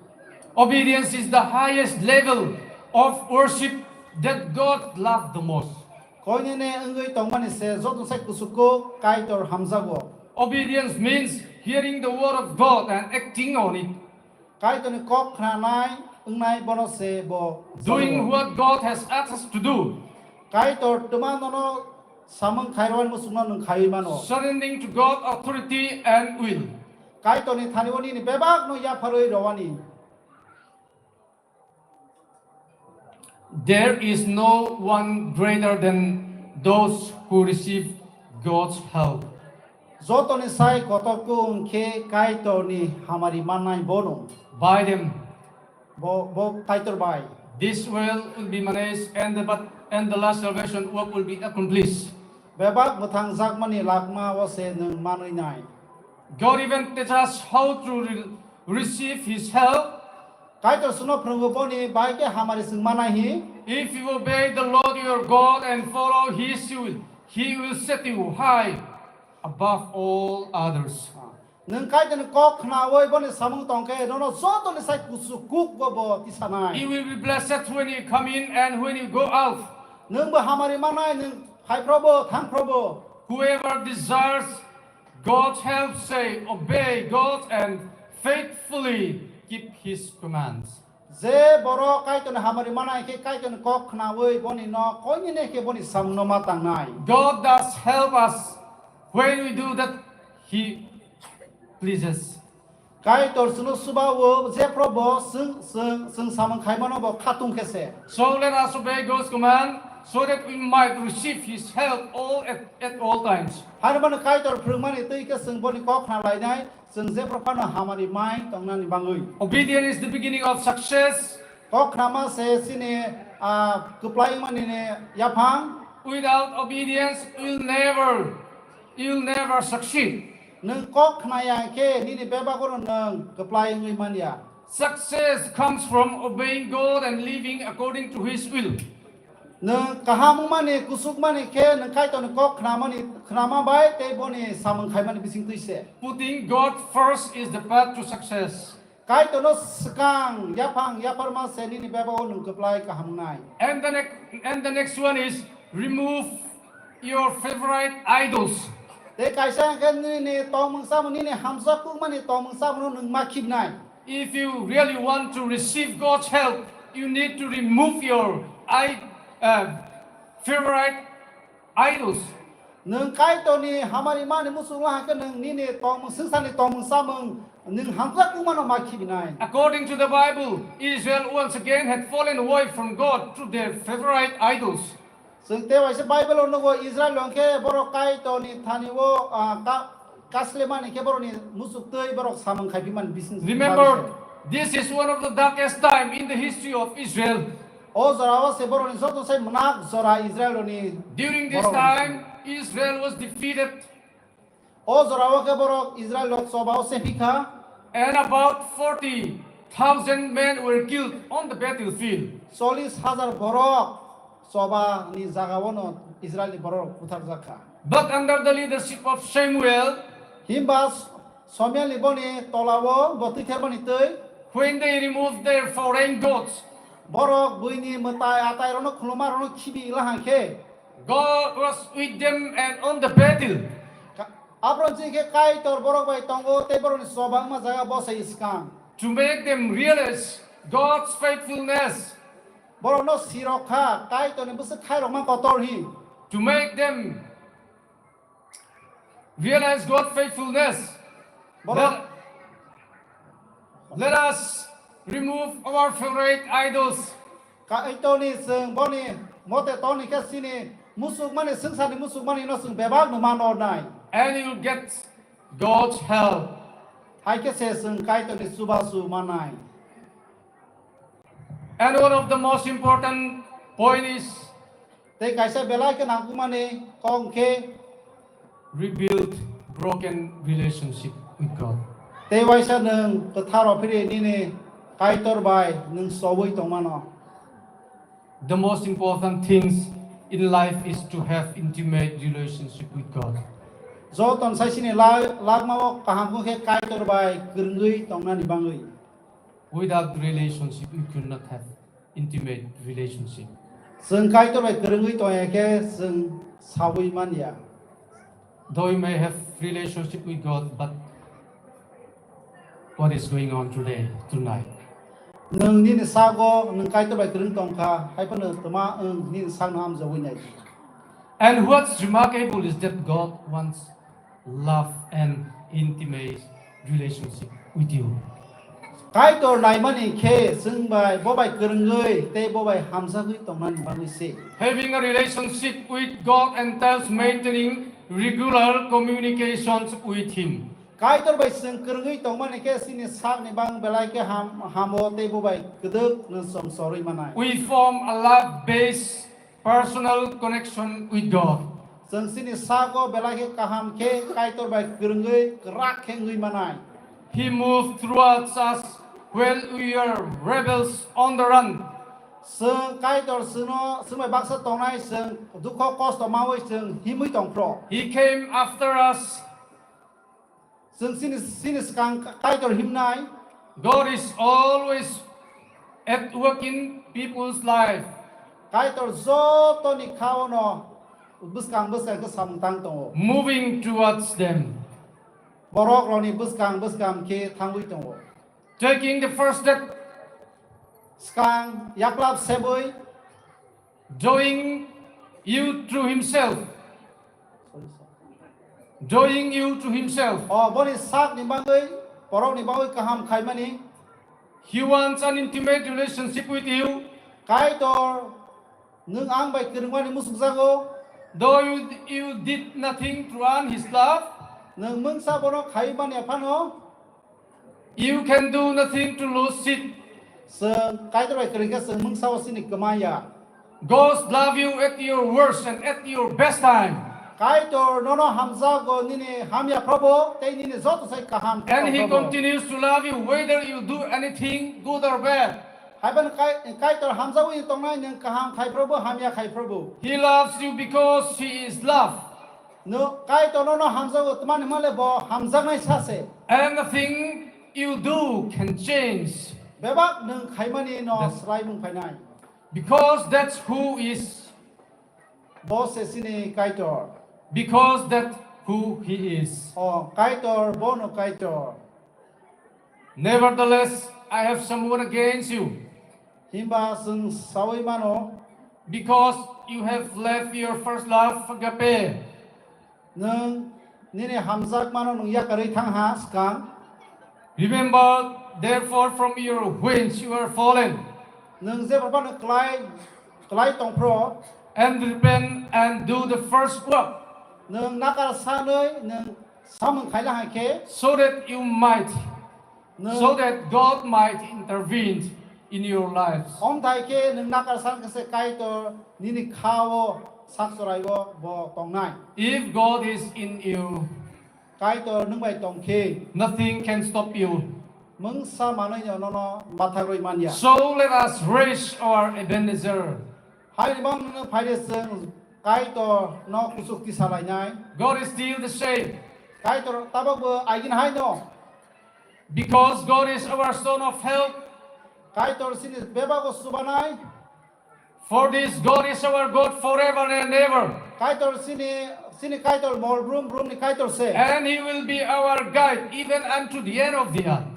Obedience is the highest level of worship that God loved the most. koi ne ngui tong mani se zot sai kusuko kai tor hamzago Obedience means hearing the word of God and acting on it. kai tor ni kok nanai ngai bono se bo Doing what God has asked us to do. kai tor tuma no samang khairon mo sungna nung khai mano Surrendering to God's authority and will. kai tor ni thani woni ni bebak no ya pharoi rawani There is no one greater than those who receive God's help. zoto ni sai kotor ku ke kai tor ni hamari manai bono By them, bo kai tor bai this world will be managed and the last salvation work will be accomplished. bebak muthang zak mani lakma wa se nung manoi nai God even teaches us how to receive His help. kai tor suno prungu boni bai ke hamari sung manai hi If you obey the Lord your God and follow His will, He will set you high above all others. nung kai tor ni kok na woi boni samung tong ke no zoto ni sai kusukuk bo ti sanai You will be blessed when you come in and when you go out. nung bo hamari manai nung hai probo thang probo Whoever desires God's help, say, obey God and faithfully keep His commands. je boro kai tor ni hamari manai ke kai tor ni kok na woi boni no koi ni ne ke boni sam no matang nai God does help us when we do that He pleases. kai tor suno suba wo je probo sung samang khai mano bo khatung ke se So let us obey God's command so that we might receive His help at all times. har ban kai tor prumani tei ke sung boni kok na lai nai sung je pro pana hamari mai tong na ni bangui Obedience is the beginning of success. kok nama se sine kuplai mani ne yaphang Without obedience, you'll never succeed. nung kok na yang ke ni beba ko nung kuplai ngui mania Success comes from obeying God and living according to His will. nung kaham mani kusuk mani ke nung kai tor ni kok na mani khama bai te boni samang khai mani bising tuise Putting God first is the path to success. kai tor no skang yaphang yaparma se ni beba ko nung kuplai kaham nai And the next one is remove your favorite idols. te kai sang ke ni tong mung sam ni hamsa ku mani tong mung sam no nung makhib nai If you really want to receive God's help, you need to remove your favorite idols. nung kai tor ni hamari mani musung la ke nung ni tong mung sing san ni tong mung sam nung hamsa ku mano makhib nai According to the Bible, Israel once again had fallen away from God through their favorite idols. sung te wai se bible no go israel long ke boro kai tor ni thani wo kasle mani ke boro ni musuk tei boro samang khai man bising Remember, this is one of the darkest time in the history of Israel. o zorawa se boro ni zoto se mnak zora israel ni During this time, Israel was defeated o zorawa ke boro israel lot sobao se phika and about 40,000 men were killed on the battlefield. 40,000 borok soba ni jagawo no israel ni borok uthar jakha But under the leadership of Samuel, himbas somial ni boni tolawo boti therbani tei when they removed their foreign gods, borok buini metai atai rono khuluma rono khibi lahang ke God was with them and on the battle. apron ji ke kai tor borok bai tongo te boroni sobang ma jaga bose iskang To make them realize God's faithfulness, borok no sirokha kai tor ni bus khai rok ma kotor hi to make them realize God's faithfulness, borok let us remove our favorite idols. kai tor ni sung boni mote tor ni ke sini musuk mani sung sa ni musuk mani no sung bebak no man or nai And you'll get God's help. hai ke se sung kai tor ni subasu manai And one of the most important point is te kai se belai ke nang ku mani kong ke rebuild broken relationship with God. te wai sa nung ka tharo phiri ni ne kai tor bai nung sowui tong mano The most important things in life is to have intimate relationship with God. zo ton sai sini lag ma ka ham ko ke kai tor bai kurngui tong na ni bangui Without relationship, you could not have intimate relationship. sung kai tor bai kurngui tong ya ke sung sawui man ya Though you may have relationship with God, but what is going on today, tonight? nung ni sa go nung kai tor bai kurung tong kha hai pa ne tama ni sang nam zo wi nai And what's remarkable is that God wants love and intimate relationship with you. kai tor nai mani ke sung bai bo bai kurngui te bo bai ham sa gui tong na ni bangui se Having a relationship with God entails maintaining regular communications with Him. kai tor bai sung kurngui tong mani ke sini sak ni bang belai ke ham o te bo bai kuduk nung som sorry manai We form a love-based personal connection with God. sung sini sago belai ke kaham ke kai tor bai kurngui krak ke ngui manai He moved towards us when we are rebels on the run. sung kai tor suno sung bai baksa tong nai sung dukho cost ma wai sung himui tong pro He came after us. sung sini skang kai tor him nai God is always at work in people's life. kai tor zo to ni khao no buskang ke sam tang tong Moving towards them. borok ro ni buskang ke thangui tong Taking the first step, skang yaklap sebui drawing you to Himself. Drawing you to Himself. oh boni sak ni bangai borok ni bangai kaham khai mani He wants an intimate relationship with you. kai tor nung ang bai kurungwa ni musuk zago Though you did nothing to earn His love, nung mung sa borok khai ban ya phano you can do nothing to lose it. sung kai tor bai kurung ke sung mung sa sini kemaya God love you at your worst and at your best time. kai tor no hamza go ni ne hamya probo te ni ne zo to sai kaham And He continues to love you whether you do anything good or bad. hai ban kai tor hamza wi tong nai nung kaham khai probo hamya khai probo He loves you because He is love. no kai tor no hamza go tman himale bo hamza nai sa se And nothing you do can change bebak nung khai mani no srai mung phai nai because that's who is, bo se sini kai tor because that's who He is. oh kai tor bo no kai tor Nevertheless, I have someone against you himba sung sawai mano because you have left your first love agape. nung nini hamzak mano nung yakari thang ha skang Remember, therefore, from your whence you are fallen, nung je ban klai tong pro and repent and do the first work, nung nakal sa noi nung samung khai la ha ke so that you might, nung so that God might intervene in your lives. om thai ke nung nakal san ke se kai tor nini khawo sak sorai go bo tong nai If God is in you, kai tor nung bai tong ke nothing can stop you. mung sa manoi no mathagroi man ya So let us raise our Ebenezer. hai ni bang nung phai de sung kai tor no kusuk ti salai nai God is still the same kai tor tabak bo agin hai no because God is our stone of help. kai tor sini beba go subanai For this, God is our God forever and ever. kai tor sini kai tor mol brum ni kai tor se And He will be our guide even unto the end of the earth.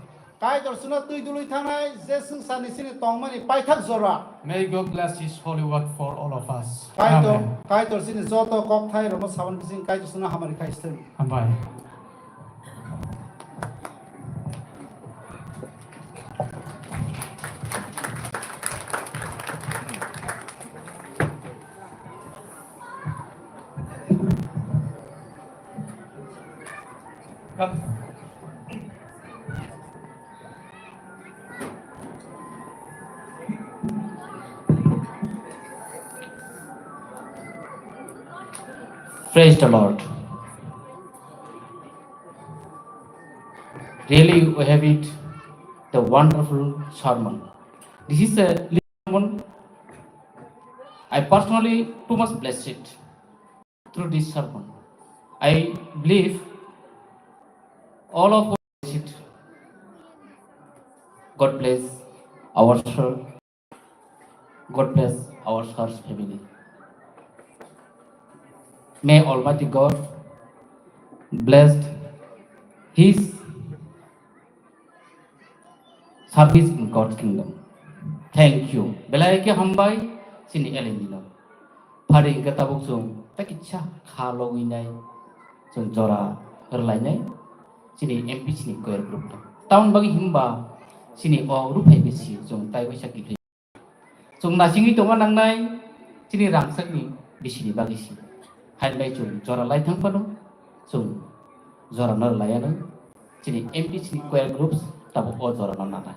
kai tor suna tui dului thanai je sung san ni sini tong mani pai thak zora May God bless His holy word for all of us. kai tor sini zoto kok thai ro mo saban bising kai tor suna hamari kai stung Amen. Praise the Lord. Really, we have it, the wonderful sermon. This is a sermon. I personally too much blessed through this sermon. I believe all of us it. God bless our church. God bless our church family. May Almighty God bless His service in God's kingdom. Thank you. Belai ke hambai sini elenino. Pari kata buksung tak kitcha kalau inai jong jora herlainai sini MP sini koer group. Tahun bagi himba sini o Rukphai Bisi jong tai wisa kiri. Jong nasingi tonga nang nai sini rangsak ni bisi ni bagi si. Hai bai jong jora lai thang pano jong jora nar layana sini MP sini koer groups tabu o jora nar nata.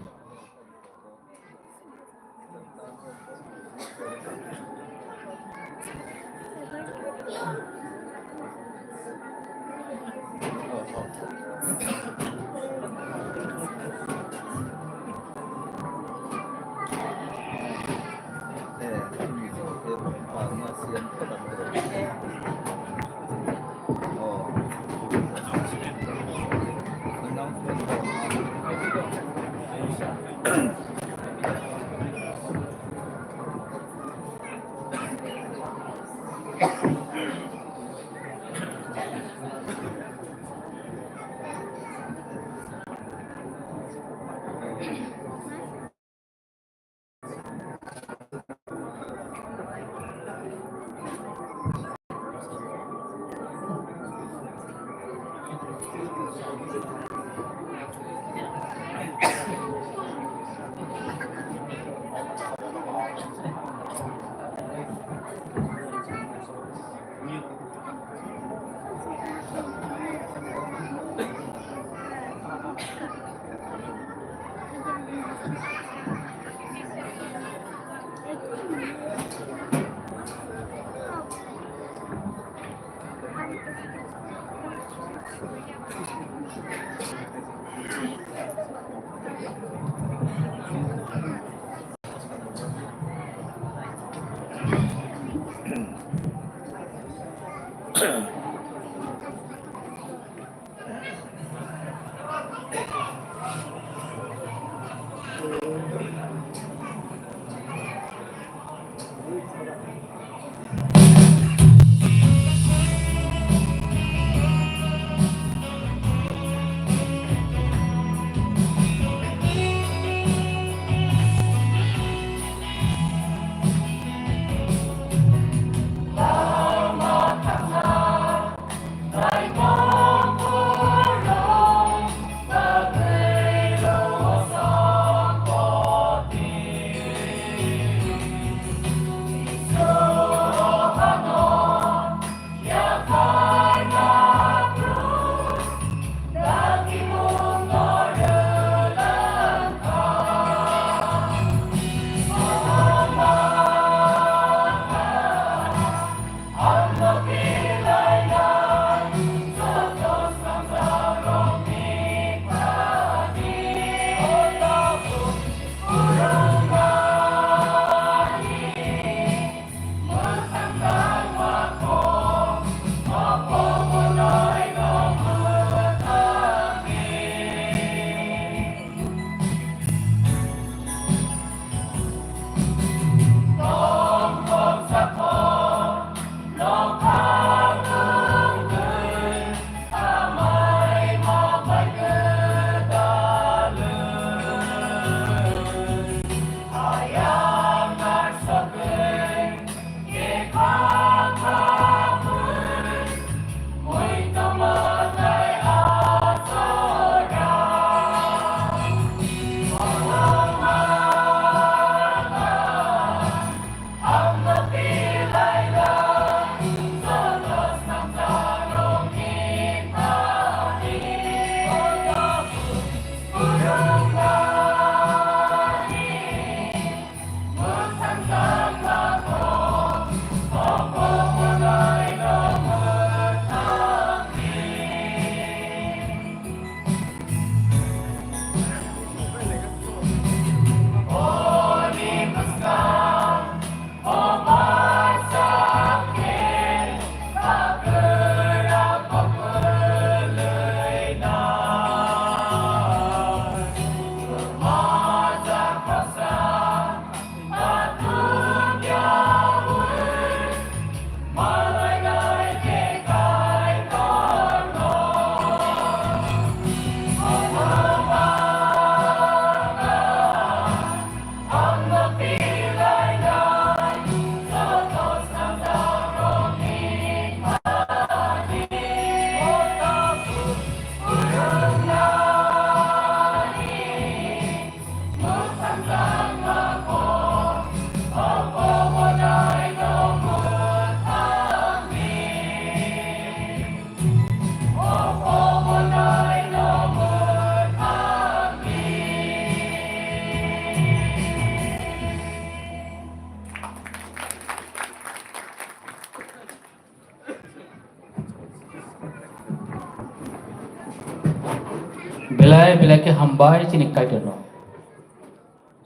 belai ke hambai sini kaiter no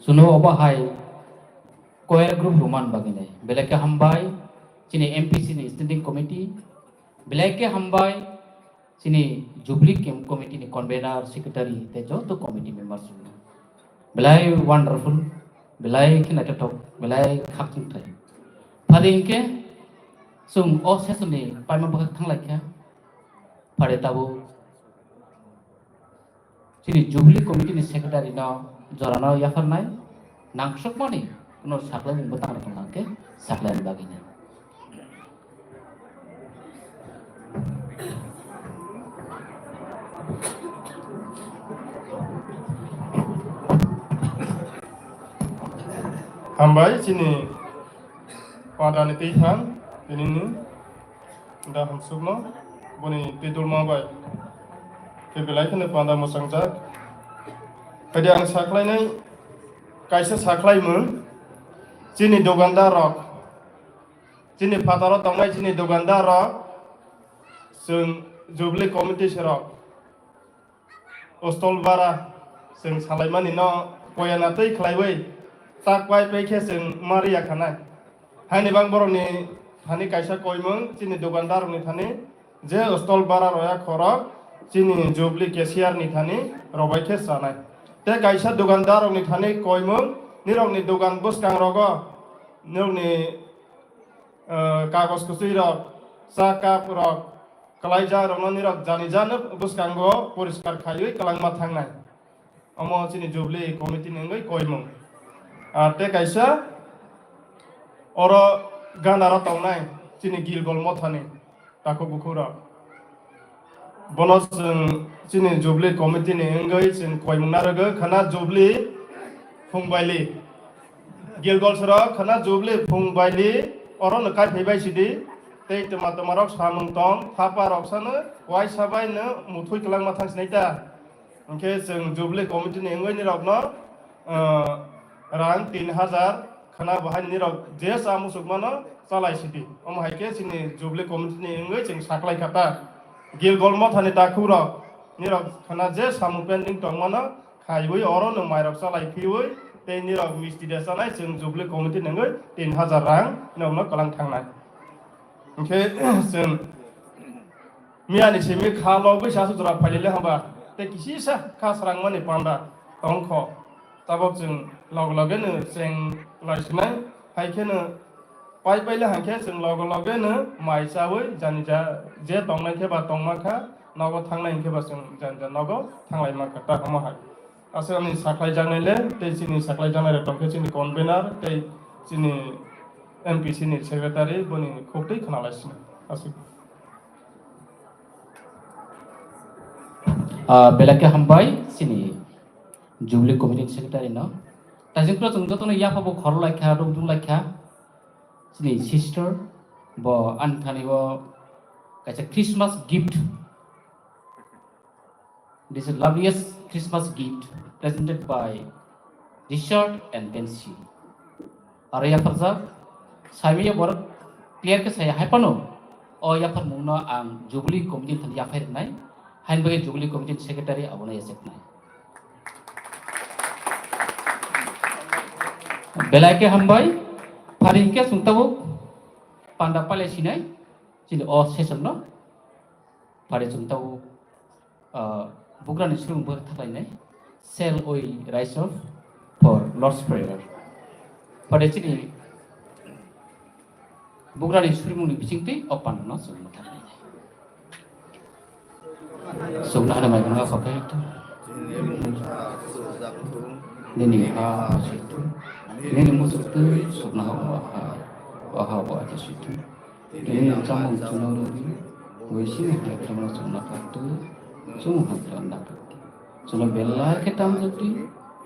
suno oba hai choir group roman bagine belai ke hambai sini MPC ni standing committee belai ke hambai sini jubilee committee ni convener secretary te joto committee members belai wonderful belai kina top belai khakung thai phading ke sung o session ni paima bakak thanglai kha phare tabu sini jubilee committee ni secretary no jorano yafarnai nangsok mani kuno saklai ni batang tang ke saklai bagine Hambai sini pada ni tihan ini ni dah hamsukno buni tidur mabai ke belai kena pada musangjak kadi ang saklai ni kaisa saklai mun sini dogandar rok sini fataro tongai sini dogandar rok sung jubilee committee serok ostol bara sung salaimani no koyana tei khlaiwei takwai peke sung maria khanai hani bang boroni hani kaisa koimung sini dogandar ni thani je ostol bara roya khorok sini jubilee cashier ni thani robai khe sanai te kaisa dogandar ni thani koimung nirok ni dogan buskang rogo nirok ni kagos kusui rok sakap rok kalaija rok no nirok jani jana buskango poriskar khaiui kalangma thangnai omo sini jubilee committee ni ngoi koimung te kaisa oro ganara tawnai sini gilgol mothani tako bukhura bonos sini jubilee committee ni ngoi sin koimung naraga khana jubilee phungbaili gilgol sara khana jubilee phungbaili oro no kai pheibai sidi tei tomarok samung tong thapa rok sano wai sabai no muthui kalangma thangsnaita angke जों jubilee committee ni ngoi ni rok no rang 3000 khana bahai ni rok je samu sukmano chalai sidi om haike sini jubilee committee ni ngoi जों saklai khata gilgol mothani taku rok ni rok khana je samu pending tongmano khaiui oro no mai rok chalai phiui tei ni rok misti de sanai जों jubilee committee ni ngoi 3000 rang no kalang thangnai angke जों miani semi khalo bai sasu jora phailele hamba te kisisa khasrang mani panda tongkho tabok जों log no जों laisnai haike no pai paile haike जों log no mai chawi jani ja je tongnai ke ba tongma kha nogo thangnai ke ba जों jan nogo thanglai ma kha ta hama hai asani saklai jangaile te sini saklai janare tongke sini convener te sini MPC ni secretary boni khoktai khanalaisna asu belai ke hambai sini jubilee committee secretary no tajingpro जों jotono yafa bo khor laikha rungdung laikha sini sister bo anthani bo kaisa Christmas gift. This is loveliest Christmas gift presented by Richard and Bensi. Araya farza sami bor clear ke saya haipano o ya far mungno ang jubilee committee than ya fair nai hain bagi jubilee committee secretary abona yasek nai belai ke hambai faring ke sungtabu panda pale sinai sini o session no pare sungtabu bugrani sulung ber thalai nai sell oil rise of for Lord's prayer pare sini bugrani sulung ni bisingti opan no sungma thalai sungna ada mai ngah pakai itu ini situ ini musuh tu sungna wah aja situ ini camung cunau lagi wesi ada camung sungna patu sungguh hantar nak sungna bela kita menjadi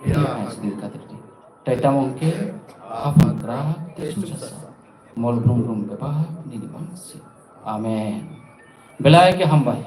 dia asli kata dia teta mungkin apa gerah tersusah mol brum bebah ini bangsa amin belai ke hambai